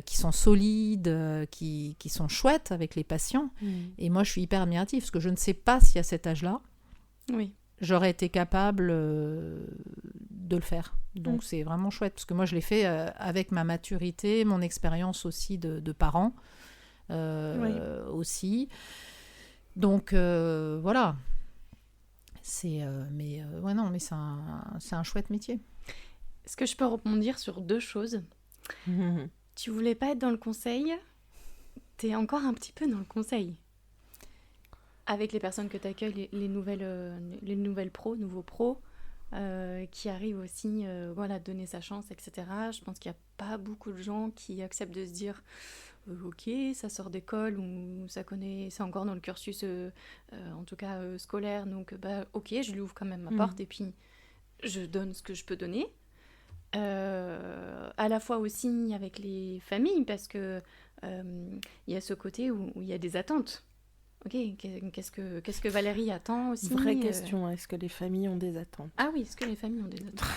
qui sont solides, qui sont chouettes avec les patients. Et moi, je suis hyper admirative, parce que je ne sais pas si à cet âge-là, j'aurais été capable de le faire. Donc c'est vraiment chouette, parce que moi je l'ai fait avec ma maturité, mon expérience aussi de parent aussi. Donc voilà. Mais c'est un chouette métier. Est-ce que je peux rebondir sur deux choses? Tu voulais pas être dans le conseil, t'es encore un petit peu dans le conseil. Avec les personnes que tu accueilles, les nouvelles pros, nouveaux pros, qui arrivent aussi donner sa chance, etc. Je pense qu'il n'y a pas beaucoup de gens qui acceptent de se dire ok, ça sort d'école ou ça connaît, c'est encore dans le cursus en tout cas scolaire, donc ok, je lui ouvre quand même ma porte et puis je donne ce que je peux donner. À la fois aussi avec les familles, parce que il y a ce côté où il y a des attentes. Ok, qu'est-ce que Valérie attend aussi? Vraie question, est-ce que les familles ont des attentes? Ah oui, est-ce que les familles ont des attentes?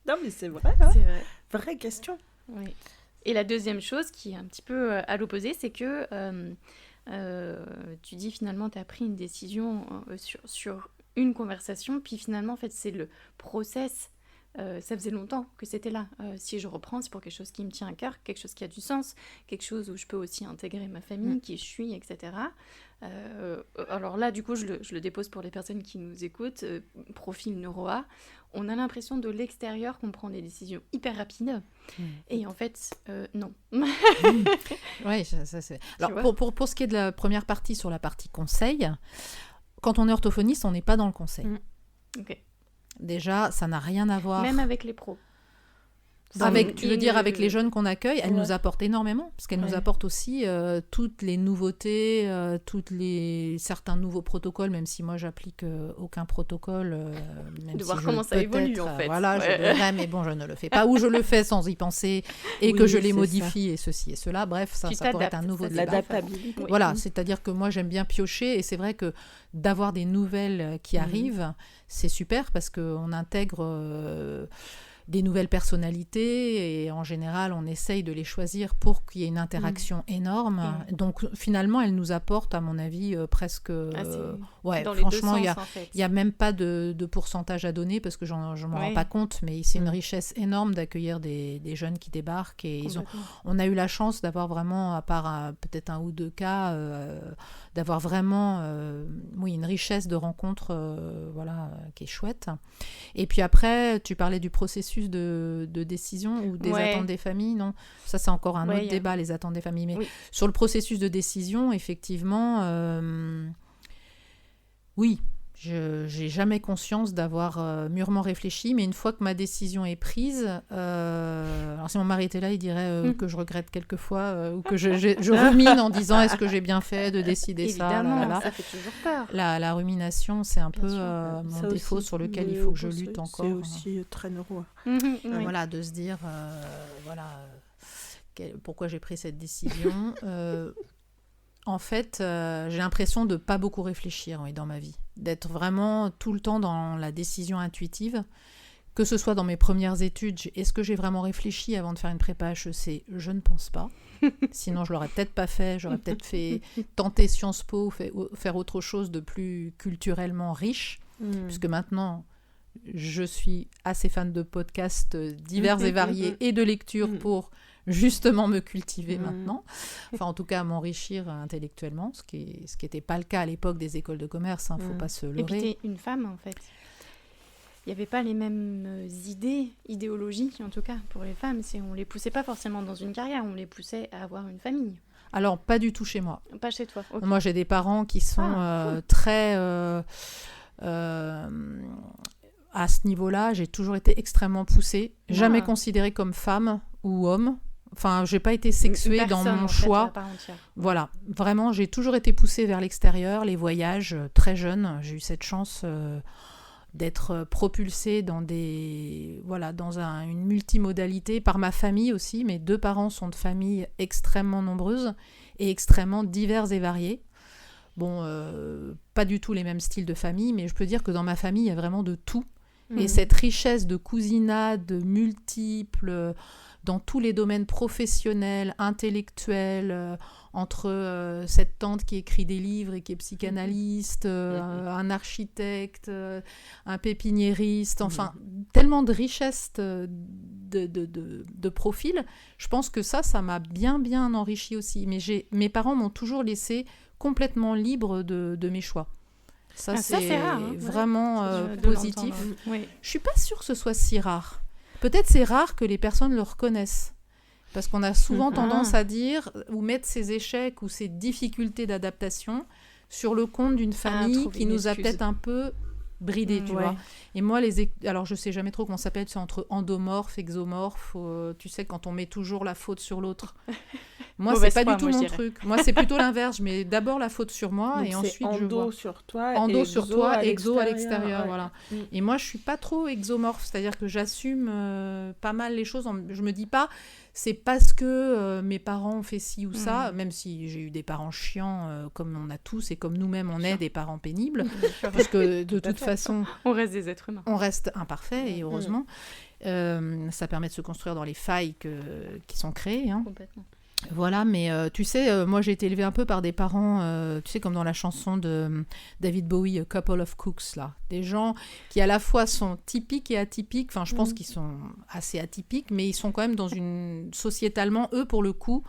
Non, mais c'est vrai, hein. C'est vrai. Vraie question. Oui. Et la deuxième chose qui est un petit peu à l'opposé, c'est que tu dis finalement tu as pris une décision sur une conversation, puis finalement en fait c'est le process. Ça faisait longtemps que c'était là. Si je reprends, c'est pour quelque chose qui me tient à cœur, quelque chose qui a du sens, quelque chose où je peux aussi intégrer ma famille, qui je suis, etc. Alors là, du coup, je le dépose pour les personnes qui nous écoutent. Profil NeuroA, on a l'impression de l'extérieur qu'on prend des décisions hyper rapides. Et en fait, non. Oui, ça c'est... Alors, pour ce qui est de la première partie, sur la partie conseil, quand on est orthophoniste, on n'est pas dans le conseil. Ok. Déjà, ça n'a rien à voir. Même avec les pros. Tu veux dire avec les jeunes qu'on accueille, elles nous apportent énormément, parce qu'elles nous apportent aussi toutes les nouveautés, certains nouveaux protocoles, même si moi j'applique aucun protocole. Même de voir comment ça évolue en fait. Voilà, je devrais, mais bon, je ne le fais pas, ou je le fais sans y penser, et que je les modifie, et ceci et cela. Bref, ça pourrait être un nouveau débat. L'adaptabilité. Voilà, c'est-à-dire que moi j'aime bien piocher, et c'est vrai que d'avoir des nouvelles qui arrivent, c'est super, parce qu'on intègre... des nouvelles personnalités, et en général on essaye de les choisir pour qu'il y ait une interaction énorme. Donc finalement elles nous apportent, à mon avis, presque dans franchement les deux sens, il n'y a même pas de pourcentage à donner, parce que je ne m'en rends pas compte, mais c'est une richesse énorme d'accueillir des jeunes qui débarquent, et on a eu la chance d'avoir vraiment, à part peut-être un ou deux cas, d'avoir vraiment une richesse de rencontres qui est chouette. Et puis après tu parlais du processus de décision ou des attentes des familles. Non, ça c'est encore un autre débat, les attentes des familles, mais sur le processus de décision, effectivement, oui, j'ai jamais conscience d'avoir mûrement réfléchi, mais une fois que ma décision est prise, alors si mon mari était là, il dirait que je regrette quelquefois ou que je rumine en disant est-ce que j'ai bien fait de décider ça. Évidemment, ça fait toujours peur. La rumination, c'est un peu mon Ça défaut aussi, sur lequel il mais faut que je c'est- lutte encore. C'est aussi très normal. Oui. Voilà, de se dire pourquoi j'ai pris cette décision. En fait, j'ai l'impression de pas beaucoup réfléchir dans ma vie, d'être vraiment tout le temps dans la décision intuitive, que ce soit dans mes premières études. Est-ce que j'ai vraiment réfléchi avant de faire une prépa HEC ? Je ne pense pas. Sinon, je l'aurais peut-être pas fait. J'aurais peut-être tenté Sciences Po, faire autre chose de plus culturellement riche, puisque maintenant, je suis assez fan de podcasts divers et variés et de lecture pour justement me cultiver maintenant, enfin en tout cas m'enrichir intellectuellement, ce qui n'était pas le cas à l'époque des écoles de commerce, faut pas se leurrer. Et puis t'es une femme en fait. Il n'y avait pas les mêmes idéologies en tout cas pour les femmes. On les poussait pas forcément dans une carrière, on les poussait à avoir une famille. Alors pas du tout chez moi. Pas chez toi. Okay. Moi j'ai des parents qui sont très à ce niveau-là. J'ai toujours été extrêmement poussée, jamais considérée comme femme ou homme. Enfin, j'ai pas été sexuée dans mon choix. Voilà, vraiment, j'ai toujours été poussée vers l'extérieur, les voyages. Très jeune, j'ai eu cette chance d'être propulsée dans une multimodalité par ma famille aussi. Mes 2 parents sont de familles extrêmement nombreuses et extrêmement diverses et variées. Bon, pas du tout les mêmes styles de famille, mais je peux dire que dans ma famille, il y a vraiment de tout. Et cette richesse de cousinade multiples dans tous les domaines professionnels, intellectuels, entre cette tante qui écrit des livres et qui est psychanalyste, un architecte, un pépiniériste, enfin, tellement de richesse de profils. Je pense que ça m'a bien enrichi aussi. Mais mes parents m'ont toujours laissé complètement libre de mes choix. Ça, c'est rare, vraiment positif. Oui. Je suis pas sûre que ce soit si rare. Peut-être c'est rare que les personnes le reconnaissent. Parce qu'on a souvent tendance à dire ou mettre ses échecs ou ses difficultés d'adaptation sur le compte d'une famille qui nous a peut-être un peu bridés, tu vois. Et moi, alors je sais jamais trop comment ça s'appelle, c'est entre endomorphe, exomorphe, tu sais, quand on met toujours la faute sur l'autre. Moi, c'est pas du tout mon truc. Moi, c'est plutôt l'inverse. Je mets d'abord la faute sur moi. Donc, et ensuite je vois. Sur toi, endo sur toi, exo à l'extérieur. Ouais. Voilà. Et moi, je suis pas trop exomorphe, c'est-à-dire que j'assume pas mal les choses. Je me dis pas, c'est parce que mes parents ont fait ci ou ça, même si j'ai eu des parents chiants, comme on a tous, et comme nous-mêmes, on est des parents pénibles, parce que de toute façon, on reste des êtres humains. On reste imparfait, et heureusement. Ça permet de se construire dans les failles qui sont créées. Complètement. Voilà, mais tu sais, moi j'ai été élevée un peu par des parents, tu sais, comme dans la chanson de David Bowie, A Couple of Cooks, là. Des gens qui à la fois sont typiques et atypiques, enfin je pense qu'ils sont assez atypiques, mais ils sont quand même dans une... Sociétalement, eux pour le coup,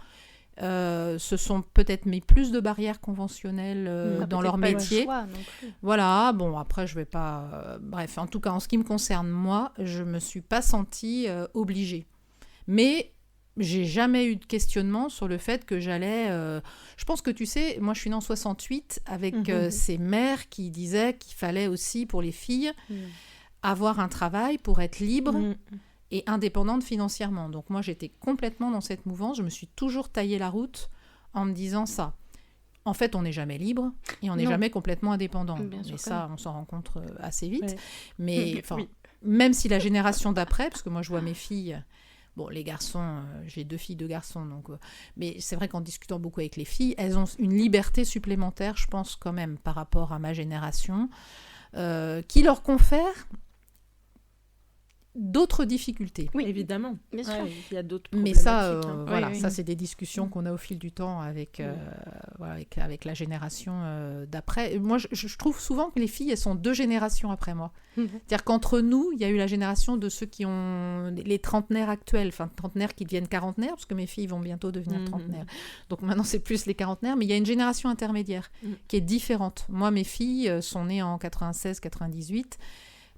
ce sont peut-être mis plus de barrières conventionnelles dans leur métier. Choix non plus. Voilà, bon après je vais pas... bref, en tout cas en ce qui me concerne, moi, je me suis pas sentie obligée. Mais... j'ai jamais eu de questionnement sur le fait que j'allais... Je pense que tu sais, moi je suis née en 68 avec ces mères qui disaient qu'il fallait aussi pour les filles avoir un travail pour être libre et indépendante financièrement. Donc moi j'étais complètement dans cette mouvance, je me suis toujours taillé la route en me disant ça. En fait, on n'est jamais libre et on n'est jamais complètement indépendant. Et ça, on s'en rend compte assez vite. Ouais. Mais même si la génération d'après, parce que moi je vois mes filles... Bon, les garçons, j'ai 2 filles, 2 garçons, donc, mais c'est vrai qu'en discutant beaucoup avec les filles, elles ont une liberté supplémentaire, je pense quand même, par rapport à ma génération, qui leur confère d'autres difficultés. Oui, évidemment. Bien sûr. Il y a d'autres problématiques. Mais ça, voilà, ça c'est des discussions qu'on a au fil du temps avec la génération d'après. Moi, je trouve souvent que les filles, elles sont 2 générations après moi. C'est-à-dire qu'entre nous, il y a eu la génération de ceux qui ont les trentenaires actuels, enfin trentenaires qui deviennent quarantenaires, parce que mes filles vont bientôt devenir trentenaires. Donc maintenant, c'est plus les quarantenaires, mais il y a une génération intermédiaire qui est différente. Moi, mes filles sont nées en 96, 98,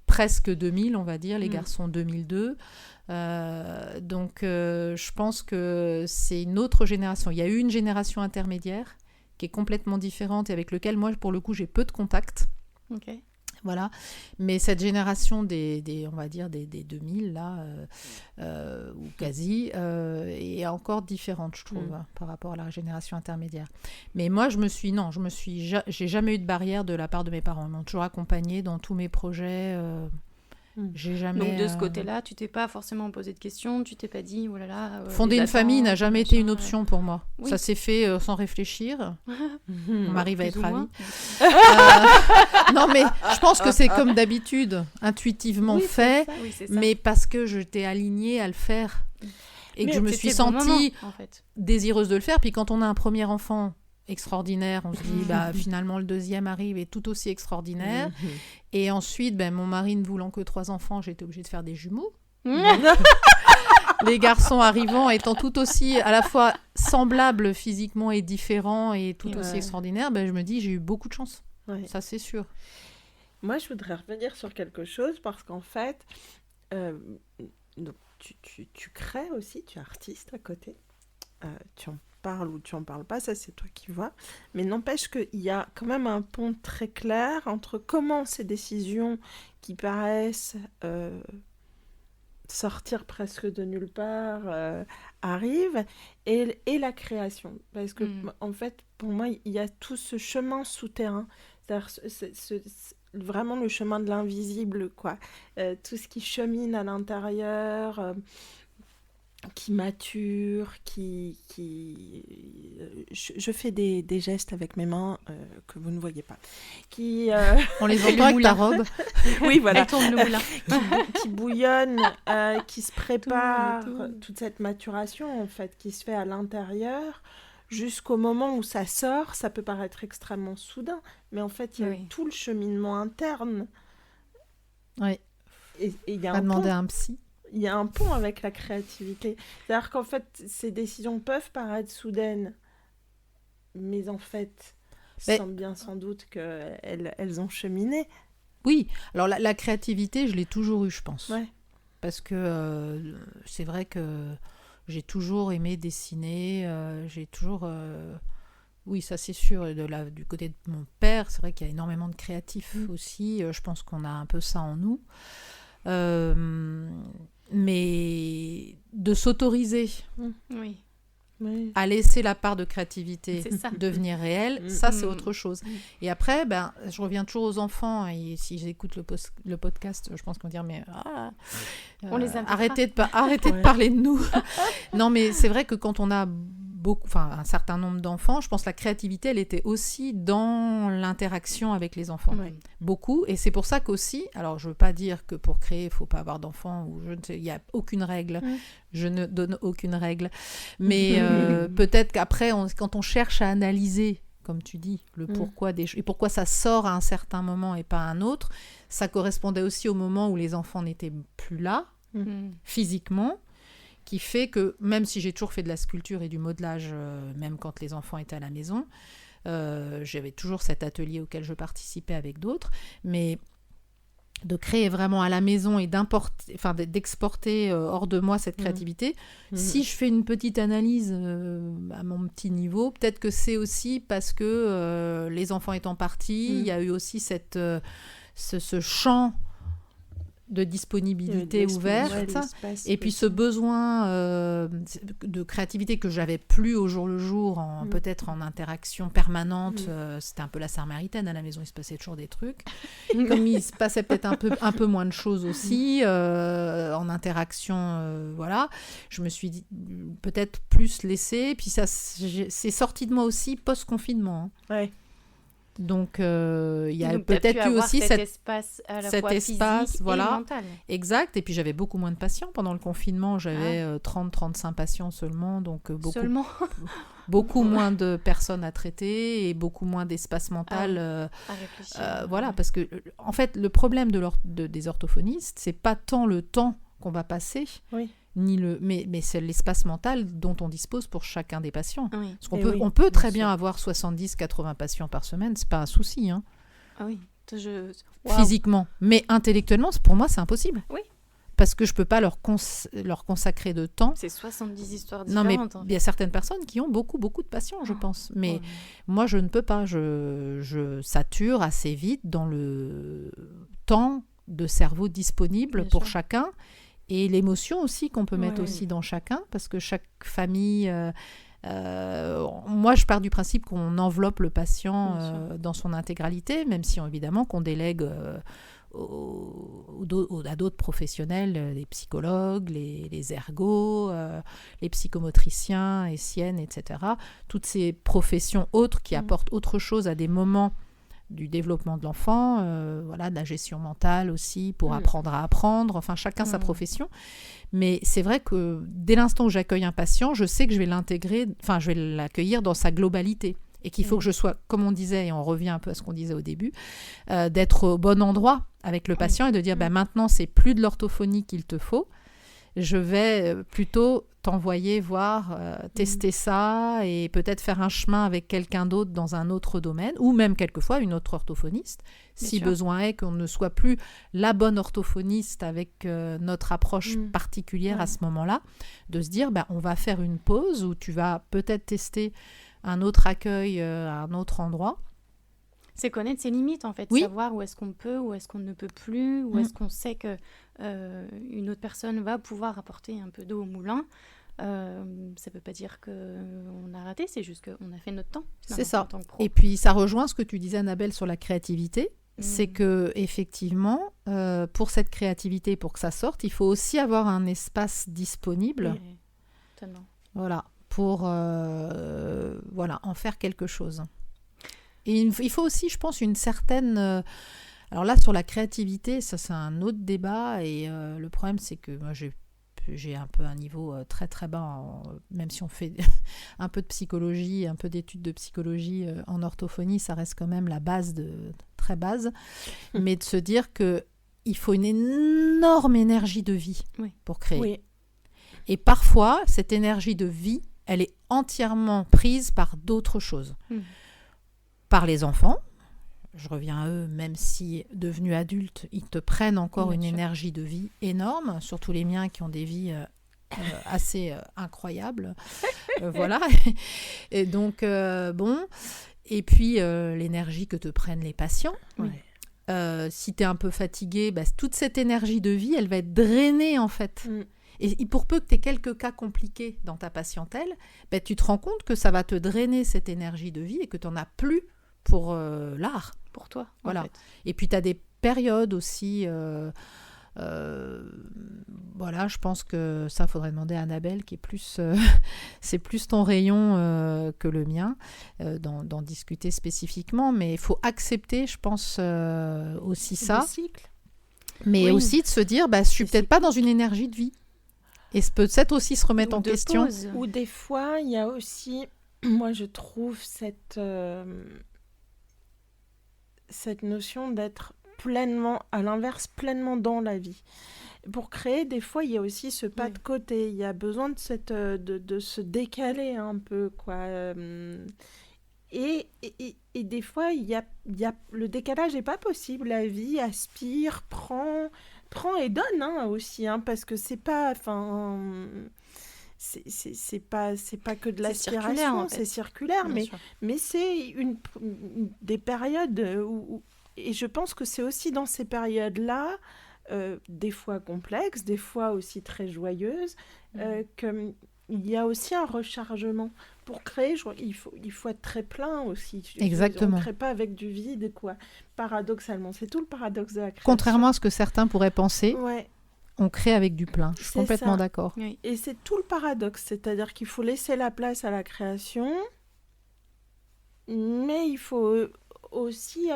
presque 2000, on va dire, les garçons 2002. Donc, je pense que c'est une autre génération. Il y a eu une génération intermédiaire qui est complètement différente et avec laquelle, moi, pour le coup, j'ai peu de contacts. Ok. Voilà, mais cette génération on va dire des 2000 là, ou quasi, est encore différente, je trouve, par rapport à la génération intermédiaire. Mais moi, j'ai jamais eu de barrière de la part de mes parents. Ils m'ont toujours accompagnée dans tous mes projets. J'ai jamais. Donc de ce côté-là, tu t'es pas forcément posé de questions, tu t'es pas dit oh là là. Fonder une famille n'a jamais été une option pour moi. Oui. Ça s'est fait sans réfléchir. On m'arrive à être ravie. Non mais je pense que c'est comme d'habitude, intuitivement fait, mais parce que j'étais alignée à le faire et que je me suis sentie désireuse de le faire. Puis quand on a un premier enfant extraordinaire, on se dit finalement le deuxième arrive et tout aussi extraordinaire. Et ensuite, mon mari ne voulant que 3 enfants, j'ai été obligée de faire des jumeaux. Les garçons arrivant étant tout aussi à la fois semblables physiquement et différents et tout aussi extraordinaires, je me dis j'ai eu beaucoup de chance. Ça c'est sûr. Moi je voudrais revenir sur quelque chose parce qu'en fait donc, tu crées aussi, tu es artiste à côté, tu en parles ou tu en parles pas, ça c'est toi qui vois, mais n'empêche qu'il y a quand même un pont très clair entre comment ces décisions qui paraissent sortir presque de nulle part arrivent et la création, parce que en fait pour moi il y a tout ce chemin souterrain, c'est-à-dire vraiment le chemin de l'invisible, quoi, tout ce qui chemine à l'intérieur, qui mature, je fais des gestes avec mes mains que vous ne voyez pas, on les entend avec ta robe. Oui, voilà. Elle tourne le moulin. qui bouillonne, qui se prépare, toute cette maturation en fait qui se fait à l'intérieur jusqu'au moment où ça sort. Ça peut paraître extrêmement soudain, mais en fait il y a tout le cheminement interne. Oui. Et il y a demander à un psy. Il y a un pont avec la créativité. C'est-à-dire qu'en fait, ces décisions peuvent paraître soudaines, mais en fait, sans doute qu'elles ont cheminé. Oui, alors la créativité, je l'ai toujours eue, je pense. Ouais. Parce que c'est vrai que j'ai toujours aimé dessiner, j'ai toujours... Oui, ça c'est sûr. Du côté de mon père, c'est vrai qu'il y a énormément de créatifs aussi. Je pense qu'on a un peu ça en nous. Mais de s'autoriser à laisser la part de créativité devenir réelle, ça c'est autre chose. Et après, je reviens toujours aux enfants, et si j'écoute le podcast, je pense qu'on va dire mais on les arrêtez de parler de nous. Non, mais c'est vrai que quand on a un certain nombre d'enfants, je pense que la créativité, elle était aussi dans l'interaction avec les enfants. Beaucoup, et c'est pour ça qu'aussi, alors je veux pas dire que pour créer, il faut pas avoir d'enfants, il y a aucune règle, je ne donne aucune règle, mais peut-être qu'après, quand on cherche à analyser, comme tu dis, le pourquoi et pourquoi ça sort à un certain moment et pas à un autre, ça correspondait aussi au moment où les enfants n'étaient plus là, physiquement, qui fait que, même si j'ai toujours fait de la sculpture et du modelage, même quand les enfants étaient à la maison, j'avais toujours cet atelier auquel je participais avec d'autres, mais de créer vraiment à la maison et d'exporter hors de moi cette créativité, si je fais une petite analyse à mon petit niveau, peut-être que c'est aussi parce que les enfants étant partis, il y a eu aussi ce champ de disponibilité ouverte, et puis ce besoin de créativité que j'avais plus au jour le jour, peut-être en interaction permanente. C'était un peu la Samaritaine à la maison, il se passait toujours des trucs. Comme il se passait peut-être un peu moins de choses aussi en interaction, voilà. Je me suis dit, peut-être plus laissée, puis ça c'est sorti de moi aussi post-confinement. Ouais. Donc, il y a peut-être eu aussi cet espace à la fois physique et mental. Exact. Et puis, j'avais beaucoup moins de patients pendant le confinement. J'avais 30-35 patients seulement. Donc, beaucoup moins de personnes à traiter et beaucoup moins d'espace mental. À réfléchir. Voilà, parce que, en fait, le problème des orthophonistes, c'est pas tant le temps qu'on va passer, mais c'est l'espace mental dont on dispose pour chacun des patients. Parce qu'on peut très bien avoir 70-80 patients par semaine, c'est pas un souci. Hein. Ah oui. Physiquement. Mais intellectuellement, pour moi, c'est impossible. Oui. parce que je peux pas leur consacrer de temps. C'est 70 histoires Non, mais différentes. il y a certaines personnes qui ont beaucoup de patience, je pense. Mais moi, je ne peux pas. Je sature assez vite dans le temps de cerveau disponible Bien pour sûr. chacun. Et l'émotion aussi qu'on peut mettre aussi dans chacun, parce que chaque famille... moi, je pars du principe qu'on enveloppe le patient dans son intégralité, même si évidemment qu'on délègue à d'autres professionnels, les psychologues, les ergos, les psychomotriciens, SIEN, etc. Toutes ces professions autres qui apportent autre chose à des moments du développement de l'enfant, de la gestion mentale aussi, pour apprendre à apprendre, enfin chacun sa profession. Mais c'est vrai que dès l'instant où j'accueille un patient, je sais que je vais je vais l'accueillir dans sa globalité. Et qu'il faut que je sois, comme on disait, et on revient un peu à ce qu'on disait au début, d'être au bon endroit avec le patient et de dire maintenant, c'est plus de l'orthophonie qu'il te faut. Je vais plutôt t'envoyer voir, tester ça et peut-être faire un chemin avec quelqu'un d'autre dans un autre domaine, ou même quelquefois une autre orthophoniste, si besoin est qu'on ne soit plus la bonne orthophoniste avec notre approche particulière à ce moment-là, de se dire on va faire une pause où tu vas peut-être tester un autre accueil à un autre endroit. C'est connaître ses limites, en fait. Savoir où est-ce qu'on peut, où est-ce qu'on ne peut plus, où est-ce qu'on sait que une autre personne va pouvoir apporter un peu d'eau au moulin. Ça ne veut pas dire qu'on a raté, c'est juste qu'on a fait notre temps. C'est ça. Et puis, ça rejoint ce que tu disais, Annabelle, sur la créativité. C'est que effectivement, pour cette créativité, pour que ça sorte, il faut aussi avoir un espace disponible. Oui, totalement. Voilà, pour en faire quelque chose. Et il faut aussi, je pense, une certaine... alors là, sur la créativité, ça c'est un autre débat. Et le problème, c'est que moi, j'ai un peu un niveau très très bas, même si on fait un peu de psychologie, un peu d'études de psychologie en orthophonie, ça reste quand même la base très base. Mais de se dire qu'il faut une énorme énergie de vie pour créer. Oui. Et parfois, cette énergie de vie, elle est entièrement prise par d'autres choses. Par les enfants, je reviens à eux, même si devenus adultes, ils te prennent encore une énergie de vie énorme, surtout les miens qui ont des vies assez incroyables. Voilà. Et donc, et puis l'énergie que te prennent les patients. Si tu es un peu fatigué, toute cette énergie de vie, elle va être drainée en fait. Et pour peu que tu aies quelques cas compliqués dans ta patientèle, tu te rends compte que ça va te drainer cette énergie de vie et que tu n'en as plus pour l'art. Pour toi, voilà. En fait. Et puis, tu as des périodes aussi... je pense que ça, il faudrait demander à Annabelle, qui est plus... c'est plus ton rayon que le mien, d'en discuter spécifiquement. Mais il faut accepter, je pense, aussi ça. Le cycle. Mais aussi de se dire, je suis peut-être pas dans une énergie de vie. Et peut-être aussi se remettre en question. Pause. Ou des fois, il y a aussi, moi je trouve cette notion d'être pleinement, à l'inverse, pleinement dans la vie. Pour créer, des fois, il y a aussi ce pas de côté. Il y a besoin de se décaler un peu, quoi. Et des fois, il y a le décalage n'est pas possible. La vie aspire, prend et donne aussi, parce que c'est pas, c'est pas que de l'aspiration, en fait. c'est circulaire, mais c'est des périodes où et je pense que c'est aussi dans ces périodes-là, des fois complexes, des fois aussi très joyeuses, qu'il y a aussi un rechargement. Pour créer, il faut être très plein aussi. Exactement. On ne crée pas avec du vide, quoi. Paradoxalement, c'est tout le paradoxe de la création. Contrairement à ce que certains pourraient penser, on crée avec du plein. Je suis complètement d'accord. Oui. Et c'est tout le paradoxe, c'est-à-dire qu'il faut laisser la place à la création, mais il faut aussi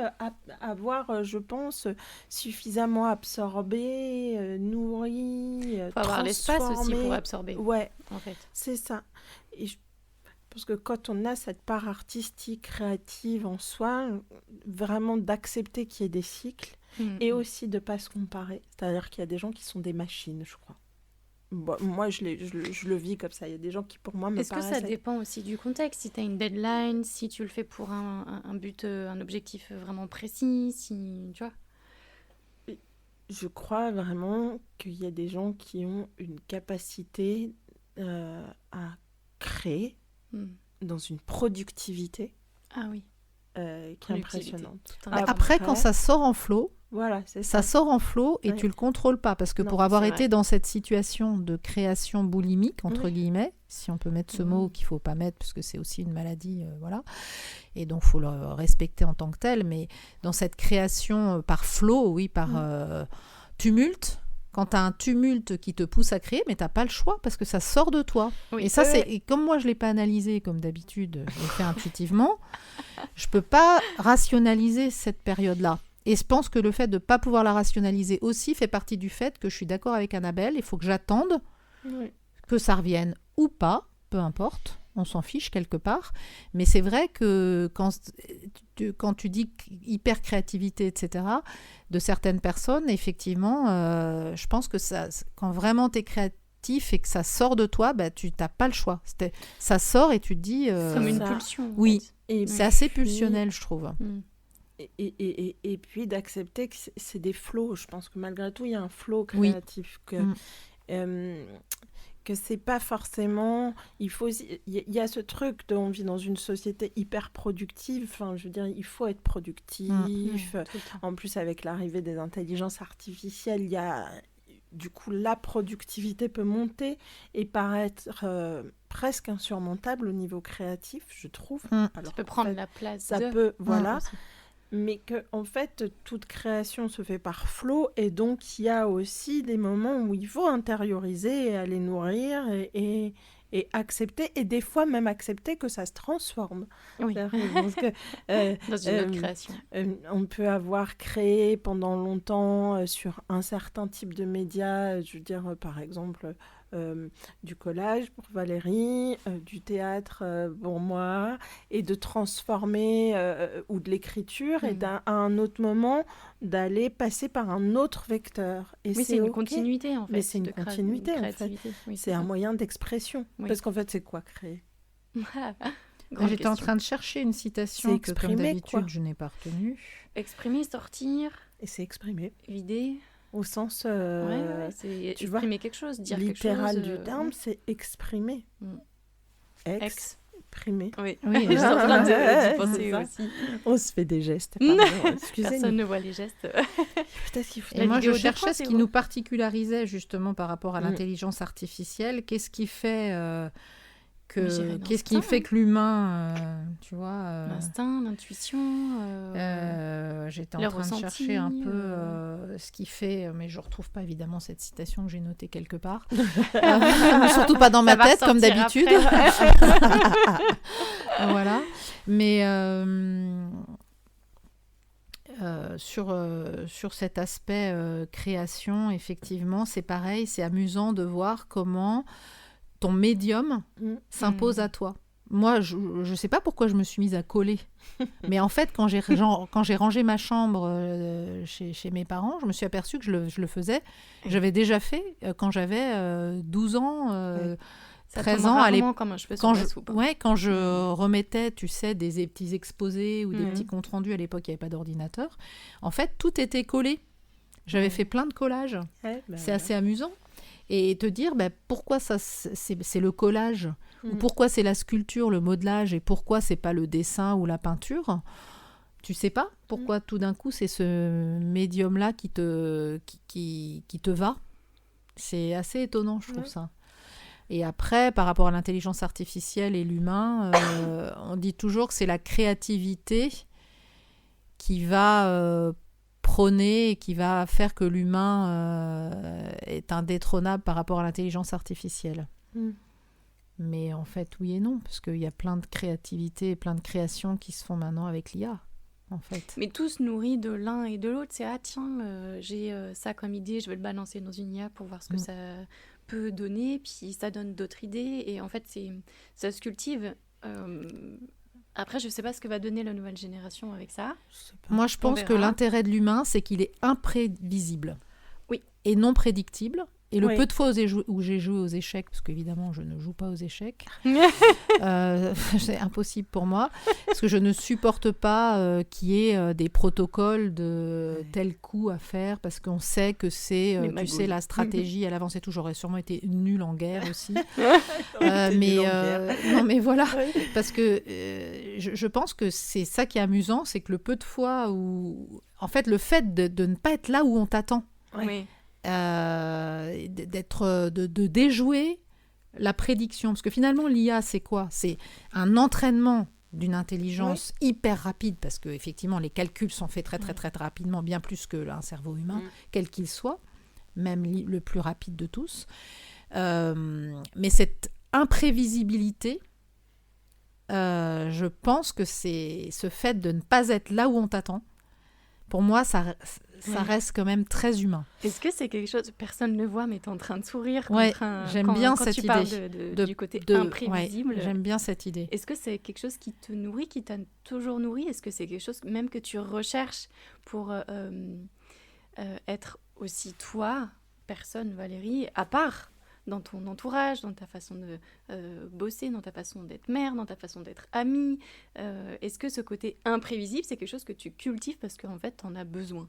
avoir, je pense, suffisamment absorbé, nourri, il faut avoir l'espace aussi pour absorber. Ouais, en fait. C'est ça. Et je pense que quand on a cette part artistique, créative en soi, vraiment d'accepter qu'il y ait des cycles et aussi de ne pas se comparer. C'est-à-dire qu'il y a des gens qui sont des machines, je crois. Bon, moi, je le vis comme ça. Il y a des gens qui, pour moi, me paraissent... Est-ce que ça dépend aussi du contexte? Si tu as une deadline, si tu le fais pour un but, un objectif vraiment précis, si... Tu vois? je crois vraiment qu'il y a des gens qui ont une capacité à créer dans une productivité Ah oui. qui est impressionnante. Après, quand ça sort en flow, voilà, ça sort en flow et tu le contrôles pas. Parce que pour avoir été dans cette situation de création boulimique, entre guillemets, si on peut mettre ce mot qu'il faut pas mettre, parce que c'est aussi une maladie, voilà. Et donc, il faut le respecter en tant que tel. Mais dans cette création par flow, par tumulte, quand tu as un tumulte qui te pousse à créer, mais tu n'as pas le choix parce que ça sort de toi. Oui, et ça, et comme moi, je ne l'ai pas analysé comme d'habitude, je l'ai fait intuitivement, je ne peux pas rationaliser cette période-là. Et je pense que le fait de ne pas pouvoir la rationaliser aussi fait partie du fait que je suis d'accord avec Annabelle, il faut que j'attende que ça revienne ou pas, peu importe. On s'en fiche quelque part, mais c'est vrai que quand tu dis hyper créativité, etc., de certaines personnes, effectivement, je pense que ça, quand vraiment tu es créatif et que ça sort de toi, tu n'as pas le choix. Ça sort et tu te dis... comme une pulsion. Oui, et c'est assez pulsionnel, je trouve. Et puis d'accepter que c'est des flows. Je pense que malgré tout, il y a un flow créatif. Que c'est pas forcément... Il y a ce truc de on vit dans une société hyper productive. Enfin, je veux dire, il faut être productif. En plus, avec l'arrivée des intelligences artificielles, il y a... Du coup, la productivité peut monter et paraître presque insurmontable au niveau créatif, je trouve. Alors, ça peut prendre la place. Ça peut, voilà. Mais que en fait, toute création se fait par flow, et donc il y a aussi des moments où il faut intérioriser et aller nourrir et accepter, et des fois même accepter que ça se transforme. Oui. Parce que, dans une autre création. On peut avoir créé pendant longtemps sur un certain type de médias, je veux dire par exemple du collage pour Valérie, du théâtre pour moi, et de transformer ou de l'écriture, et à un autre moment d'aller passer par un autre vecteur. Et c'est une continuité en fait. Mais c'est une continuité en fait. Oui, c'est un moyen d'expression. Parce qu'en fait, c'est quoi créer? J'étais en train de chercher une citation que, comme d'habitude, je n'ai pas retenue. Exprimer, sortir. Et c'est exprimer. Vider. Au sens, c'est exprimer quelque chose, dire quelque chose. Littéral du terme, c'est exprimer. Exprimer. Oui, je suis en train de penser aussi. On se fait des gestes. Personne ne voit les gestes. Peut-être qu'il faut... Et moi, je cherchais ce qui nous particularisait justement par rapport à l'intelligence artificielle. Qu'est-ce qui fait... Qu'est-ce qui fait que l'humain, tu vois... L'instinct, l'intuition... J'étais en train de chercher un peu ce qui fait... Mais je ne retrouve pas évidemment cette citation que j'ai notée quelque part. Surtout pas dans ma tête, comme d'habitude. Voilà. Mais sur cet aspect création, effectivement, c'est pareil. C'est amusant de voir comment... ton médium s'impose à toi. Moi, je ne sais pas pourquoi je me suis mise à coller. Mais en fait, quand j'ai rangé ma chambre chez mes parents, je me suis aperçue que je le faisais. J'avais déjà fait quand j'avais 12 ans, 13 ans. Quand je remettais, tu sais, des petits exposés ou des petits comptes rendus. À l'époque, il n'y avait pas d'ordinateur. En fait, tout était collé. J'avais fait plein de collages. C'est assez amusant. Et te dire pourquoi ça, c'est le collage, ou pourquoi c'est la sculpture, le modelage, et pourquoi c'est pas le dessin ou la peinture. Tu sais pas pourquoi tout d'un coup c'est ce médium-là qui te va. C'est assez étonnant, je trouve ça. Et après, par rapport à l'intelligence artificielle et l'humain, on dit toujours que c'est la créativité qui va... prôner et qui va faire que l'humain est indétrônable par rapport à l'intelligence artificielle. Mais en fait, oui et non, parce qu'il y a plein de créativité et plein de créations qui se font maintenant avec l'IA, en fait. Mais tout se nourrit de l'un et de l'autre. C'est « Ah tiens, j'ai ça comme idée, je vais le balancer dans une IA pour voir ce que ça peut donner. » Puis ça donne d'autres idées. Et en fait, ça se cultive... Après, je ne sais pas ce que va donner la nouvelle génération avec ça. Moi, je pense que l'intérêt de l'humain, c'est qu'il est imprévisible. Oui. Et non prédictible. Et le Oui. peu de fois où j'ai joué aux échecs, parce qu'évidemment, je ne joue pas aux échecs, c'est impossible pour moi, parce que je ne supporte pas qu'il y ait des protocoles de tel coup à faire, parce qu'on sait que c'est, Les tu magouilles. sais, la stratégie à l'avance et tout. J'aurais sûrement été nulle en guerre aussi. T'es nulle en guerre. Non, mais voilà, Oui. parce que je pense que c'est ça qui est amusant, c'est que le peu de fois où... En fait, le fait de ne pas être là où on t'attend, Ouais. Oui. de déjouer la prédiction. Parce que finalement, l'IA, c'est quoi ? C'est un entraînement d'une intelligence hyper rapide, parce que effectivement, les calculs sont faits très, très, très, très rapidement, bien plus qu'un cerveau humain, quel qu'il soit, même le plus rapide de tous. Mais cette imprévisibilité, je pense que c'est ce fait de ne pas être là où on t'attend. Pour moi, ça reste quand même très humain. Est-ce que c'est quelque chose, personne ne le voit, mais tu es en train de sourire Ouais, quand j'aime bien quand cette tu idée parles du côté imprévisible. Ouais, j'aime bien cette idée. Est-ce que c'est quelque chose qui te nourrit, qui t'a toujours nourri ? Est-ce que c'est quelque chose même que tu recherches pour être aussi toi, personne, Valérie, à part dans ton entourage, dans ta façon de bosser, dans ta façon d'être mère, dans ta façon d'être amie ? Est-ce que ce côté imprévisible, c'est quelque chose que tu cultives parce qu'en fait, tu en as besoin ?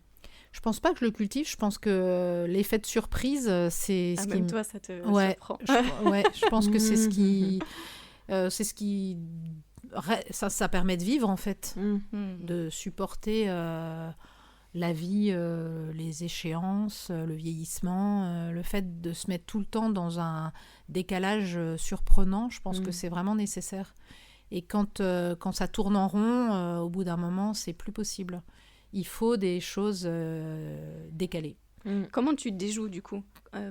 Je pense pas que je le cultive, je pense que l'effet de surprise, c'est ce qui même toi, ça te surprend. je pense que c'est ce qui ça permet de vivre en fait, de supporter la vie, les échéances, le vieillissement, le fait de se mettre tout le temps dans un décalage surprenant, je pense que c'est vraiment nécessaire. Et quand ça tourne en rond, au bout d'un moment, c'est plus possible. Il faut des choses décalées. Comment tu te déjoues du coup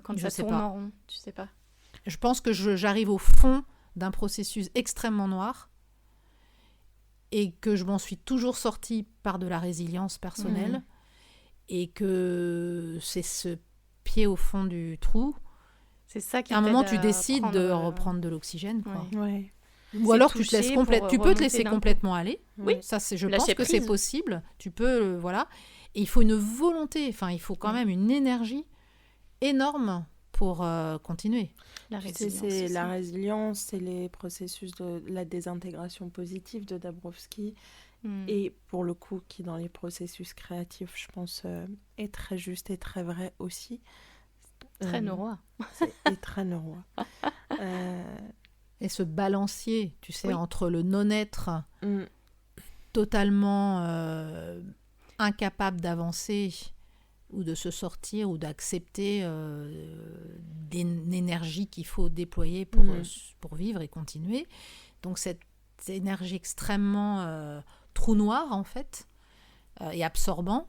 quand Je ça sais tourne pas. en rond ? Tu sais pas. Je pense que j'arrive au fond d'un processus extrêmement noir et que je m'en suis toujours sortie par de la résilience personnelle et que c'est ce pied au fond du trou. C'est ça qui À un moment, tu t'aide à décides de prendre, reprendre de l'oxygène, quoi. Ouais. Ou C'est alors tu te toucher laisses pour tu peux te remonter laisser d'un coup. complètement aller. Oui. Ça, je Lâcher pense que c'est prise. possible. Tu peux, voilà. Et il faut une volonté. Enfin, il faut quand même une énergie énorme pour continuer. La Tu sais, résilience c'est aussi. la résilience, c'est les processus de la désintégration positive de Dabrowski. Et pour le coup, qui dans les processus créatifs, je pense, est très juste et très vrai aussi. Très neurois. Et très neurois. Et ce balancier, tu sais, Oui. entre le non-être totalement incapable d'avancer ou de se sortir ou d'accepter l'énergie qu'il faut déployer pour vivre et continuer. Donc cette énergie extrêmement trou noir, en fait, et absorbant,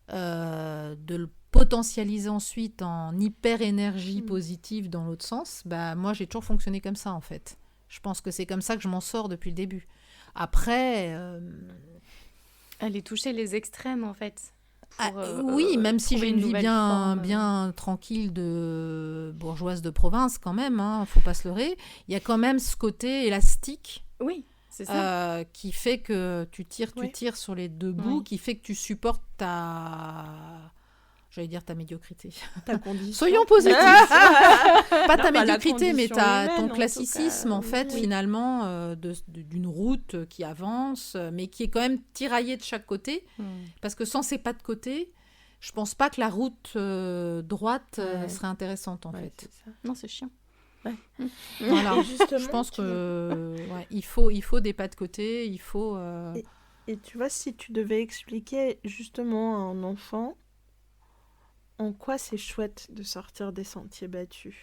de le potentialiser ensuite en hyper-énergie positive dans l'autre sens, bah, moi, j'ai toujours fonctionné comme ça, en fait. Je pense que c'est comme ça que je m'en sors depuis le début. Après... Aller toucher les extrêmes, en fait. Oui, même si trouver j'ai une vie nouvelle bien, forme. bien tranquille de bourgeoise de province, quand même, hein, faut pas se leurrer, il y a quand même ce côté élastique Oui, c'est ça. qui fait que tu tires sur les deux bouts, Oui. qui fait que tu supportes j'allais dire ta médiocrité. Ta condition. Soyons positifs. Pas ta Non, la médiocrité, mais condition humaine, ton en tout classicisme, cas, en fait, oui. finalement, d'une route qui avance, mais qui est quand même tiraillée de chaque côté. Parce que sans ces pas de côté, je pense pas que la route droite serait intéressante, en fait. C'est ça. Non, c'est chiant. Voilà. Et justement, Je pense tu que il faut des pas de côté, il faut... Et tu vois, si tu devais expliquer justement à un enfant en quoi c'est chouette de sortir des sentiers battus,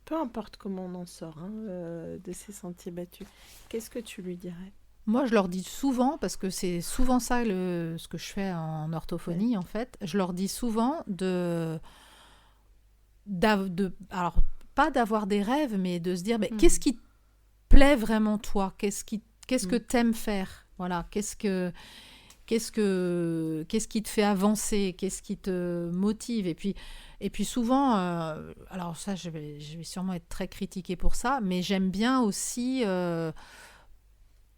peu importe comment on en sort de ces sentiers battus, qu'est-ce que tu lui dirais ? Moi, je leur dis souvent, parce que c'est souvent ça ce que je fais en orthophonie, en fait, je leur dis souvent alors, pas d'avoir des rêves, mais de se dire, mais qu'est-ce qui te plaît vraiment, toi ? Qu'est-ce que t'aimes faire ? Voilà, qu'est-ce qui te fait avancer ? Qu'est-ce qui te motive ? Et puis souvent, alors ça, je vais sûrement être très critiquée pour ça, mais j'aime bien aussi...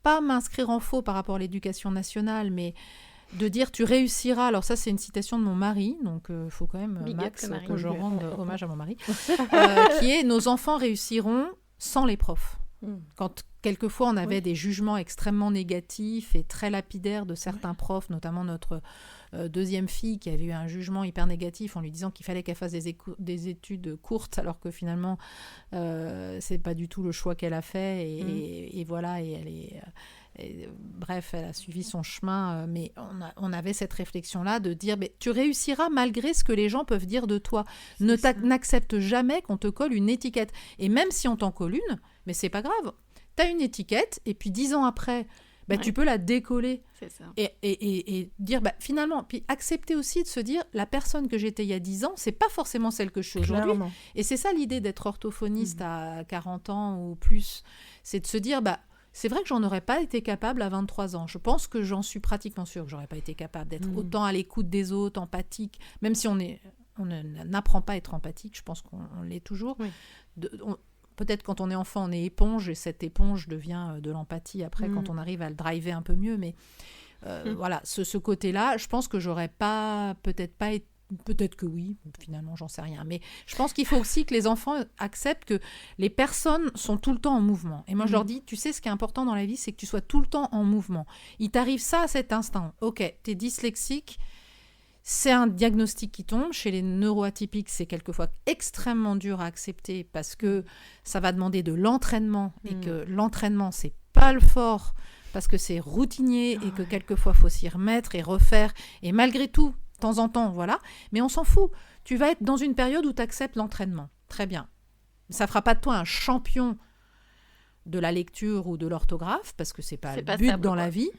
pas m'inscrire en faux par rapport à l'éducation nationale, mais de dire tu réussiras. Alors ça, c'est une citation de mon mari, donc il faut quand même, Big up Max, le mari. que je rende hommage à mon mari, qui est « Nos enfants réussiront sans les profs ». Quand quelquefois on avait des jugements extrêmement négatifs et très lapidaires de certains profs, notamment notre deuxième fille qui avait eu un jugement hyper négatif en lui disant qu'il fallait qu'elle fasse des études courtes, alors que finalement c'est pas du tout le choix qu'elle a fait et voilà, et elle est bref, elle a suivi son chemin, mais on avait cette réflexion-là de dire tu réussiras malgré ce que les gens peuvent dire de toi. N'accepte jamais qu'on te colle une étiquette. Et même si on t'en colle une, mais c'est pas grave. Tu as une étiquette et puis 10 ans après, tu peux la décoller. C'est ça. Et dire finalement, puis accepter aussi de se dire la personne que j'étais il y a 10 ans, c'est pas forcément celle que je suis aujourd'hui. Clairement. Et c'est ça l'idée d'être orthophoniste à 40 ans ou plus. C'est de se dire c'est vrai que j'en aurais pas été capable à 23 ans. Je pense que j'en suis pratiquement sûre que j'aurais pas été capable d'être autant à l'écoute des autres, empathique, même si on n'apprend pas à être empathique, je pense qu'on l'est toujours. Oui. Peut-être quand on est enfant, on est éponge, et cette éponge devient de l'empathie après quand on arrive à le driver un peu mieux. Mais voilà, ce côté-là, je pense que j'aurais peut-être pas été. Peut-être que oui, finalement, j'en sais rien. Mais je pense qu'il faut aussi que les enfants acceptent que les personnes sont tout le temps en mouvement. Et moi, je leur dis, tu sais, ce qui est important dans la vie, c'est que tu sois tout le temps en mouvement. Il t'arrive ça à cet instant. Ok, t'es dyslexique, c'est un diagnostic qui tombe. Chez les neuroatypiques, c'est quelquefois extrêmement dur à accepter parce que ça va demander de l'entraînement et que l'entraînement, c'est pas le fort parce que c'est routinier et que quelquefois, il faut s'y remettre et refaire. Et malgré tout, de temps en temps, voilà. Mais on s'en fout. Tu vas être dans une période où tu acceptes l'entraînement. Très bien. Ça ne fera pas de toi un champion de la lecture ou de l'orthographe, parce que c'est pas le but dans la vie.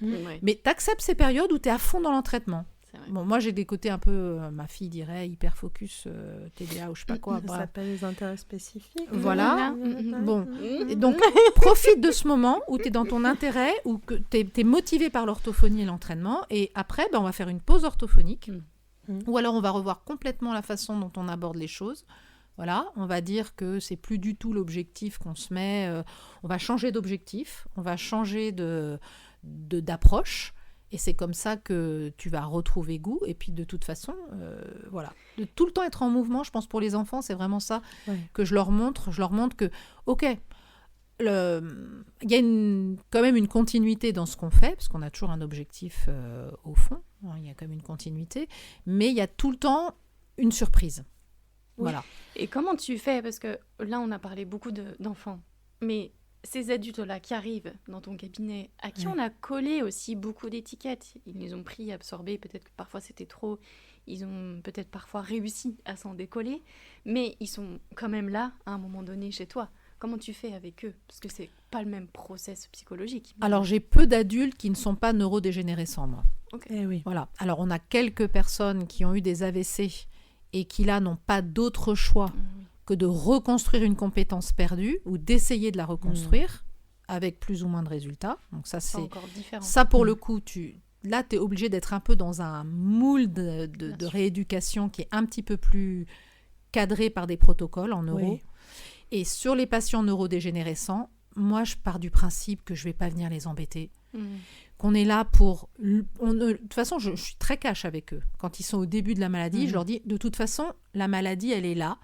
Mais tu acceptes ces périodes où tu es à fond dans l'entraînement. Bon, moi, j'ai des côtés un peu, ma fille dirait, hyper focus, TDA ou je sais pas quoi. Ça s'appelle les intérêts spécifiques. Voilà. Bon. Et donc, profite de ce moment où tu es dans ton intérêt, où tu es motivé par l'orthophonie et l'entraînement. Et après, on va faire une pause orthophonique. Ou alors, on va revoir complètement la façon dont on aborde les choses. Voilà, on va dire que c'est plus du tout l'objectif qu'on se met. On va changer d'objectif, on va changer d'approche. Et c'est comme ça que tu vas retrouver goût. Et puis, de toute façon, voilà. De tout le temps être en mouvement, je pense, pour les enfants, c'est vraiment ça que je leur montre. Je leur montre que, OK, il y a quand même une continuité dans ce qu'on fait, parce qu'on a toujours un objectif au fond. Il y a quand même une continuité. Mais il y a tout le temps une surprise. Oui. Voilà. Et comment tu fais? Parce que là, on a parlé beaucoup d'enfants. Mais ces adultes-là qui arrivent dans ton cabinet, à qui on a collé aussi beaucoup d'étiquettes, ils les ont pris, absorbés, peut-être que parfois c'était trop, ils ont peut-être parfois réussi à s'en décoller, mais ils sont quand même là, à un moment donné, chez toi. Comment tu fais avec eux? Parce que c'est pas le même process psychologique. Alors, j'ai peu d'adultes qui ne sont pas neurodégénérescents, moi. Okay. Oui. Voilà. Alors, on a quelques personnes qui ont eu des AVC et qui, là, n'ont pas d'autre choix que de reconstruire une compétence perdue ou d'essayer de la reconstruire avec plus ou moins de résultats. Donc ça, c'est encore différent. Ça, pour le coup, là, tu es obligé d'être un peu dans un moule de rééducation qui est un petit peu plus cadré par des protocoles en neuro. Oui. Et sur les patients neurodégénérescents, moi, je pars du principe que je ne vais pas venir les embêter. Qu'on est là pour... de toute façon, je suis très cash avec eux. Quand ils sont au début de la maladie, je leur dis, de toute façon, la maladie, elle est là.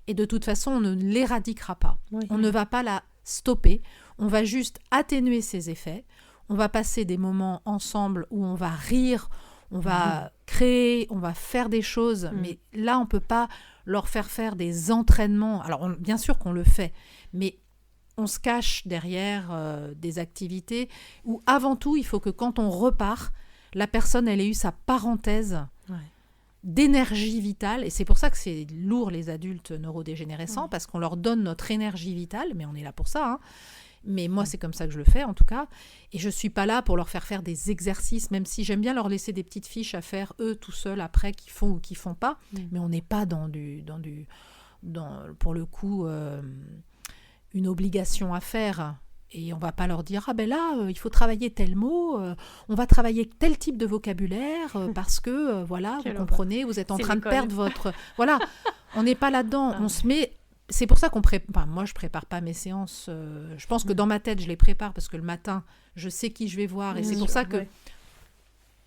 Et de toute façon, on ne l'éradiquera pas. Oui. On ne va pas la stopper. On va juste atténuer ses effets. On va passer des moments ensemble où on va rire, on va créer, on va faire des choses. Mais là, on ne peut pas leur faire des entraînements. Alors, bien sûr qu'on le fait, mais on se cache derrière des activités où, avant tout, il faut que quand on repart, la personne, elle ait eu sa parenthèse d'énergie vitale, et c'est pour ça que c'est lourd les adultes neurodégénérescents, parce qu'on leur donne notre énergie vitale, mais on est là pour ça, hein. Mais moi c'est comme ça que je le fais en tout cas, et je suis pas là pour leur faire des exercices, même si j'aime bien leur laisser des petites fiches à faire eux tout seuls après, qu'ils font ou qu'ils font pas, mais on n'est pas dans pour le coup une obligation à faire. Et on va pas leur dire, ah ben là, il faut travailler tel mot, on va travailler tel type de vocabulaire, parce que, voilà, vous comprenez, vous êtes en train de perdre votre... Voilà, on n'est pas là-dedans, on se met... C'est pour ça qu'on prépare... Enfin, moi, je prépare pas mes séances. Je pense que dans ma tête, je les prépare, parce que le matin, je sais qui je vais voir, et c'est pour ça que...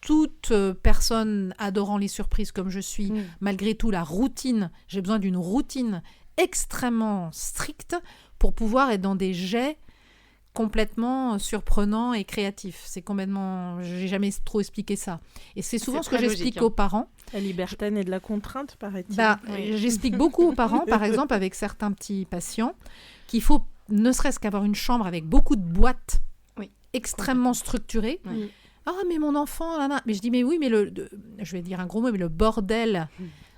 toute personne adorant les surprises comme je suis, malgré tout, la routine, j'ai besoin d'une routine extrêmement stricte pour pouvoir être dans des jets complètement surprenants et créatifs. C'est complètement... J'ai jamais trop expliqué ça. Et c'est souvent ce que j'explique aux parents. La libertaine et de la contrainte, paraît-il. J'explique beaucoup aux parents, par exemple, avec certains petits patients, qu'il faut ne serait-ce qu'avoir une chambre avec beaucoup de boîtes extrêmement structurées. Oui. Ah, mais mon enfant, là, là. Mais je dis, mais oui, mais je vais dire un gros mot, mais le bordel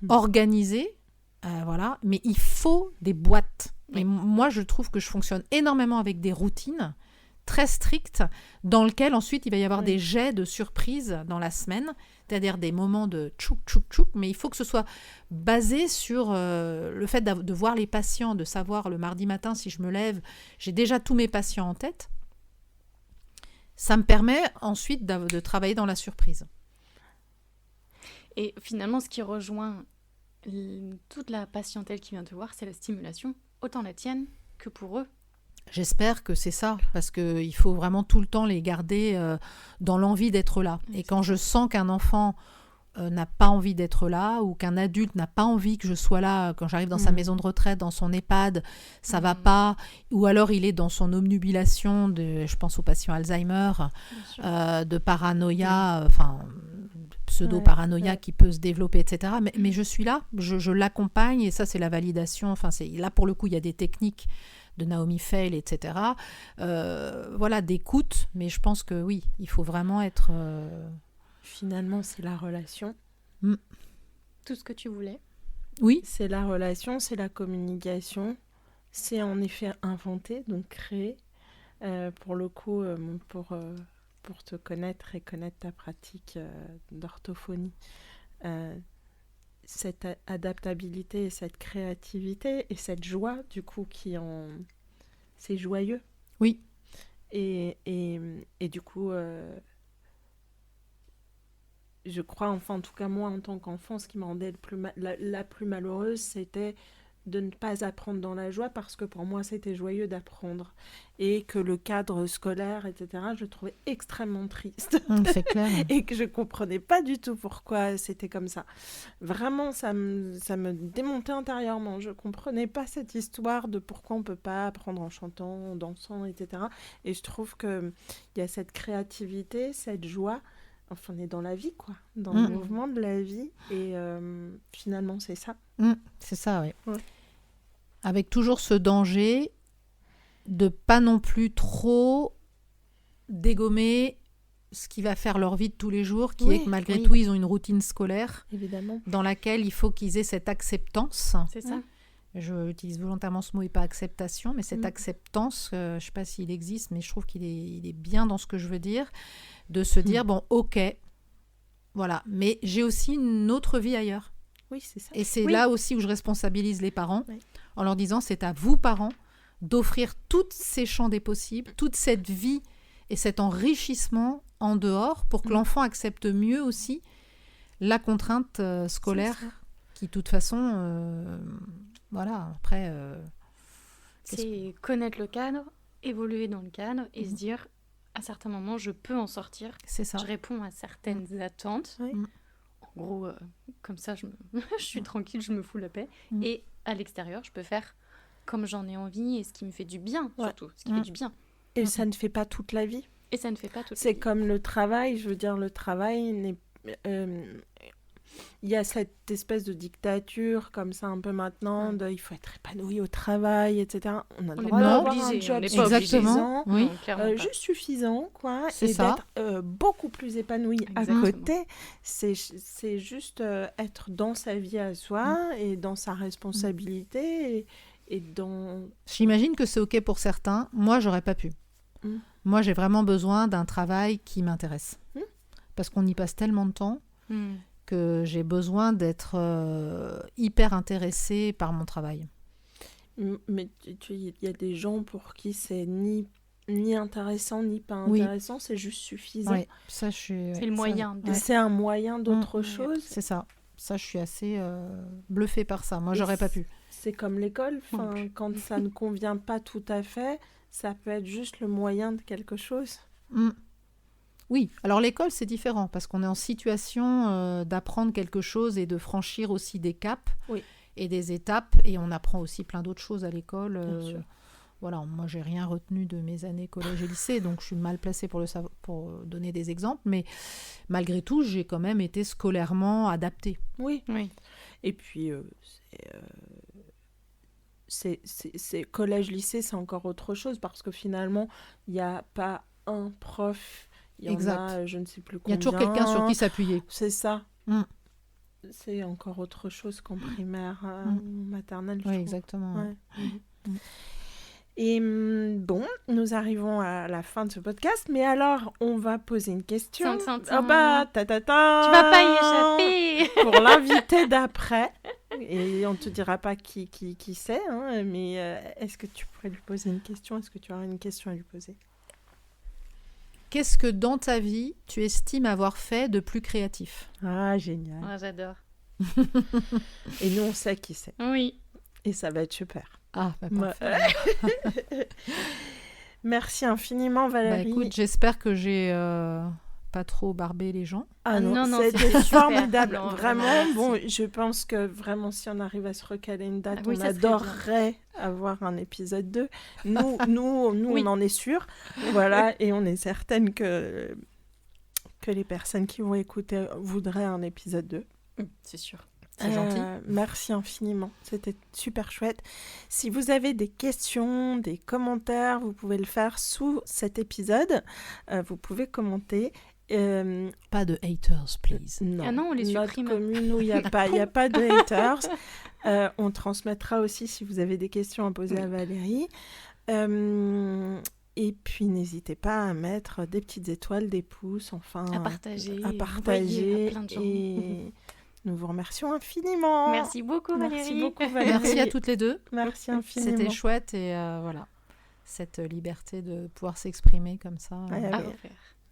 organisé, voilà. Mais il faut des boîtes. Et moi, je trouve que je fonctionne énormément avec des routines très strictes dans lesquelles ensuite il va y avoir des jets de surprises dans la semaine, c'est-à-dire des moments de tchouk, tchouk, tchouk, mais il faut que ce soit basé sur le fait de voir les patients, de savoir le mardi matin si je me lève, j'ai déjà tous mes patients en tête. Ça me permet ensuite de travailler dans la surprise. Et finalement, ce qui rejoint toute la patientèle qui vient te voir, c'est la stimulation, autant la tienne que pour eux. J'espère que c'est ça, parce qu'il faut vraiment tout le temps les garder dans l'envie d'être là. Et quand je sens qu'un enfant n'a pas envie d'être là, ou qu'un adulte n'a pas envie que je sois là, quand j'arrive dans sa maison de retraite, dans son EHPAD, ça va pas, ou alors il est dans son obnubilation, je pense aux patients Alzheimer, de paranoïa, pseudo-paranoïa qui peut se développer, etc. Mais je suis là, je l'accompagne, et ça c'est la validation. Enfin, là pour le coup, il y a des techniques de Naomi Feil, etc. Voilà, d'écoute, mais je pense que oui, il faut vraiment être... Finalement, c'est la relation. Tout ce que tu voulais. Oui. C'est la relation, c'est la communication. C'est en effet inventer, donc créer. Pour le coup, pour te connaître et connaître ta pratique d'orthophonie, cette adaptabilité et cette créativité et cette joie, du coup, c'est joyeux. Oui. Et du coup... je crois, enfin en tout cas moi en tant qu'enfant, ce qui me rendait la plus malheureuse, c'était de ne pas apprendre dans la joie, parce que pour moi c'était joyeux d'apprendre, et que le cadre scolaire, etc., je le trouvais extrêmement triste. C'est clair. Et que je comprenais pas du tout pourquoi c'était comme ça. Vraiment, ça me démontait intérieurement. Je comprenais pas cette histoire de pourquoi on peut pas apprendre en chantant, en dansant, etc. Et je trouve qu'il y a cette créativité, cette joie. Enfin, on est dans la vie, quoi. Dans le mouvement de la vie. Et finalement, c'est ça. C'est ça, oui. Ouais. Avec toujours ce danger de pas non plus trop dégommer ce qui va faire leur vie de tous les jours, qui est que malgré tout, ils ont une routine scolaire. Évidemment. Dans laquelle il faut qu'ils aient cette acceptance. C'est ça. Je utilise volontairement ce mot et pas acceptation, mais cette acceptance, je ne sais pas s'il existe, mais je trouve qu'il est bien dans ce que je veux dire, de se dire, bon, ok, voilà, mais j'ai aussi une autre vie ailleurs. Oui, c'est ça. Et c'est là aussi où je responsabilise les parents, en leur disant, c'est à vous, parents, d'offrir tous ces champs des possibles, toute cette vie et cet enrichissement en dehors, pour que l'enfant accepte mieux aussi la contrainte scolaire, qui, de toute façon... Voilà, après... c'est connaître le cadre, évoluer dans le cadre et se dire, à certains moments, je peux en sortir. C'est ça. Je réponds à certaines attentes. En gros, comme ça, je suis tranquille, je me fous la paix. Et à l'extérieur, je peux faire comme j'en ai envie et ce qui me fait du bien, surtout. Ce qui fait du bien. Et ça ne fait pas toute la vie. Et ça ne fait pas toute la vie. C'est comme le travail, je veux dire, le travail n'est... il y a cette espèce de dictature comme ça un peu maintenant, il faut être épanoui au travail, etc. On a le droit d'avoir un job suffisant, juste suffisant, quoi, c'est et ça. d'être beaucoup plus épanoui à côté. C'est juste être dans sa vie à soi et dans sa responsabilité et dans... J'imagine que c'est ok pour certains. Moi, j'aurais pas pu. Moi, j'ai vraiment besoin d'un travail qui m'intéresse. Parce qu'on y passe tellement de temps que j'ai besoin d'être hyper intéressée par mon travail. Mais il y a des gens pour qui c'est ni intéressant ni pas intéressant, c'est juste suffisant. Oui, ça, c'est le moyen. C'est un moyen d'autre chose. C'est ça. Ça, je suis assez bluffée par ça. Moi, j'aurais pas pu. C'est comme l'école. Quand ça ne convient pas tout à fait, ça peut être juste le moyen de quelque chose. Oui, alors l'école, c'est différent parce qu'on est en situation d'apprendre quelque chose et de franchir aussi des caps et des étapes. Et on apprend aussi plein d'autres choses à l'école. Voilà, moi, j'ai rien retenu de mes années collège et lycée, donc je suis mal placée pour donner des exemples. Mais malgré tout, j'ai quand même été scolairement adaptée. Oui. Et puis, c'est collège-lycée, c'est encore autre chose parce que finalement, il n'y a pas un prof. Il y en a, je ne sais plus combien. Il y a toujours quelqu'un sur qui s'appuyer. C'est ça. C'est encore autre chose qu'en primaire ou maternelle. Oui, exactement. Ouais. Et bon, nous arrivons à la fin de ce podcast, mais alors, on va poser une question. Tu vas pas y échapper. Pour l'invité d'après. Et on ne te dira pas qui c'est, mais est-ce que tu pourrais lui poser une question ? Est-ce que tu aurais une question à lui poser ? Qu'est-ce que dans ta vie, tu estimes avoir fait de plus créatif ? Ah, génial. Ah, j'adore. Et nous, on sait qui c'est. Oui. Et ça va être super. Ah, parfait. Merci infiniment, Valérie. Écoute, j'espère que j'ai pas trop barbé les gens. Ah non, c'était formidable. Vraiment, bon, je pense que vraiment, si on arrive à se recaler une date, on adorerait avoir un épisode 2. Nous on en est sûrs. Voilà, et on est certaine que les personnes qui vont écouter voudraient un épisode 2. C'est sûr. C'est gentil. Merci infiniment. C'était super chouette. Si vous avez des questions, des commentaires, vous pouvez le faire sous cet épisode. Vous pouvez commenter. Pas de haters, please. Non. Ah non, on les supprime. Notre commune où il n'y a pas de haters. On transmettra aussi si vous avez des questions à poser à Valérie. Et puis, n'hésitez pas à mettre des petites étoiles, des pouces, enfin... À partager. À partager. À plein de gens. Et nous vous remercions infiniment. Merci beaucoup, Valérie. Merci beaucoup, Valérie. Merci à toutes les deux. Merci infiniment. C'était chouette et voilà. Cette liberté de pouvoir s'exprimer comme ça.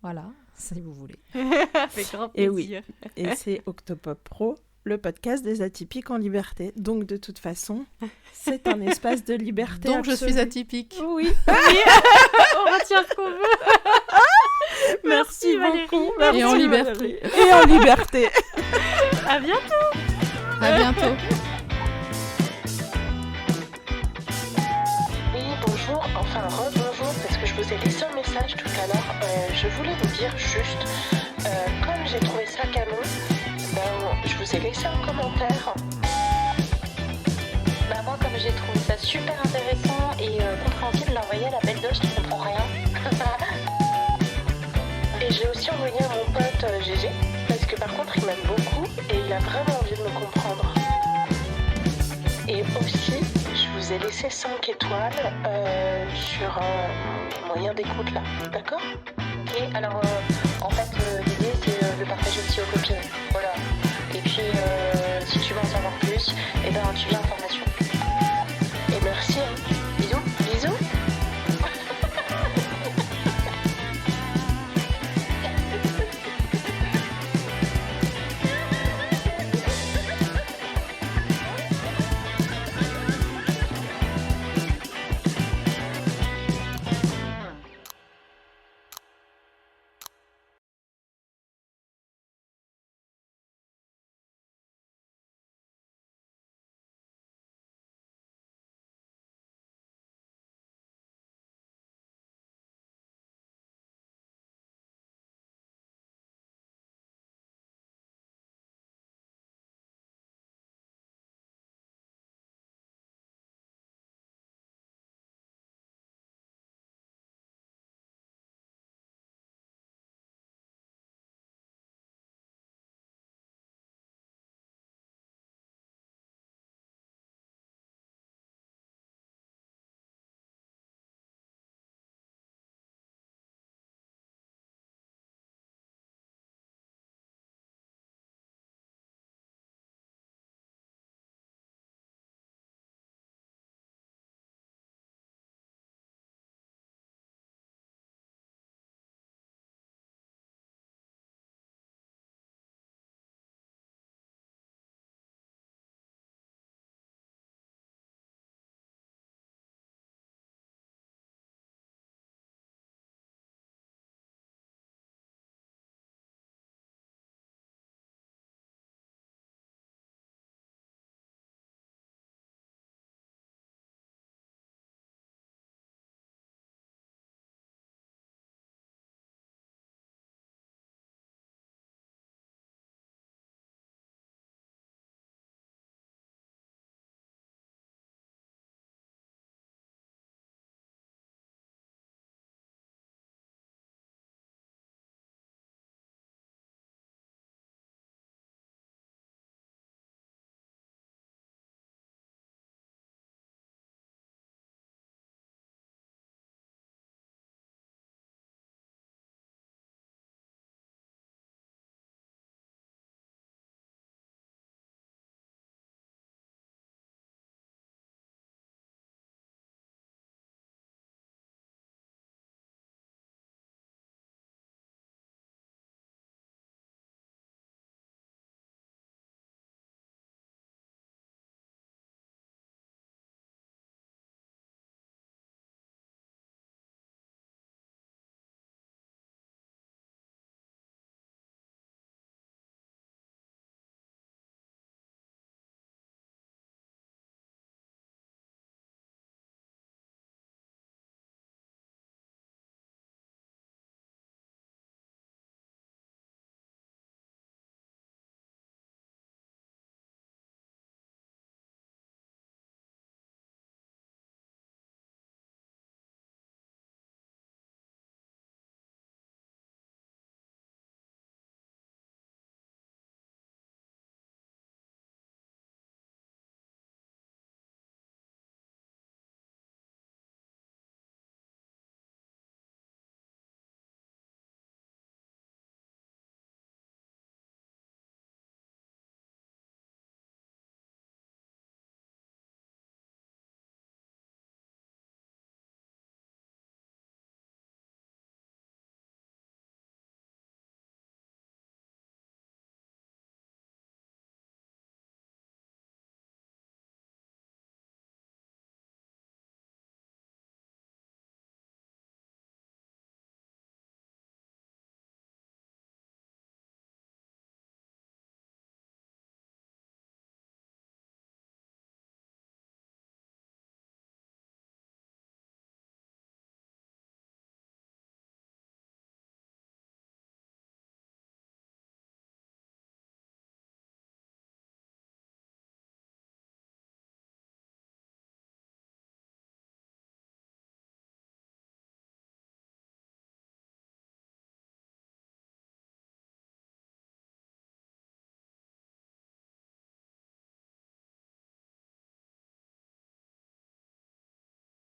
Voilà, si vous voulez. Avec grand plaisir. Et oui, et c'est Octopop Pro, le podcast des atypiques en liberté. Donc, de toute façon, c'est un espace de liberté Donc, absolue. je suis atypique. Oui. On retient ce qu'on veut. Merci Valérie. beaucoup. Merci, Et en liberté. Valérie. Et en liberté. À bientôt. À bientôt. Oui, bonjour, enfin rebonjour, parce que je vous ai laissé un message tout à l'heure. Je voulais vous dire juste, comme j'ai trouvé ça canon, je vous ai laissé un commentaire. Moi, comme j'ai trouvé ça super intéressant et compréhensible, l'envoyer à la belle doche qui comprend rien. Et j'ai aussi envoyé à mon pote GG, parce que par contre il m'aime beaucoup et il a vraiment envie de me comprendre. Et aussi, je vous ai laissé 5 étoiles sur un moyen d'écoute là, d'accord ? Ok, alors en fait, l'idée c'est de partager aussi aux copines. Voilà. Et puis, si tu veux en savoir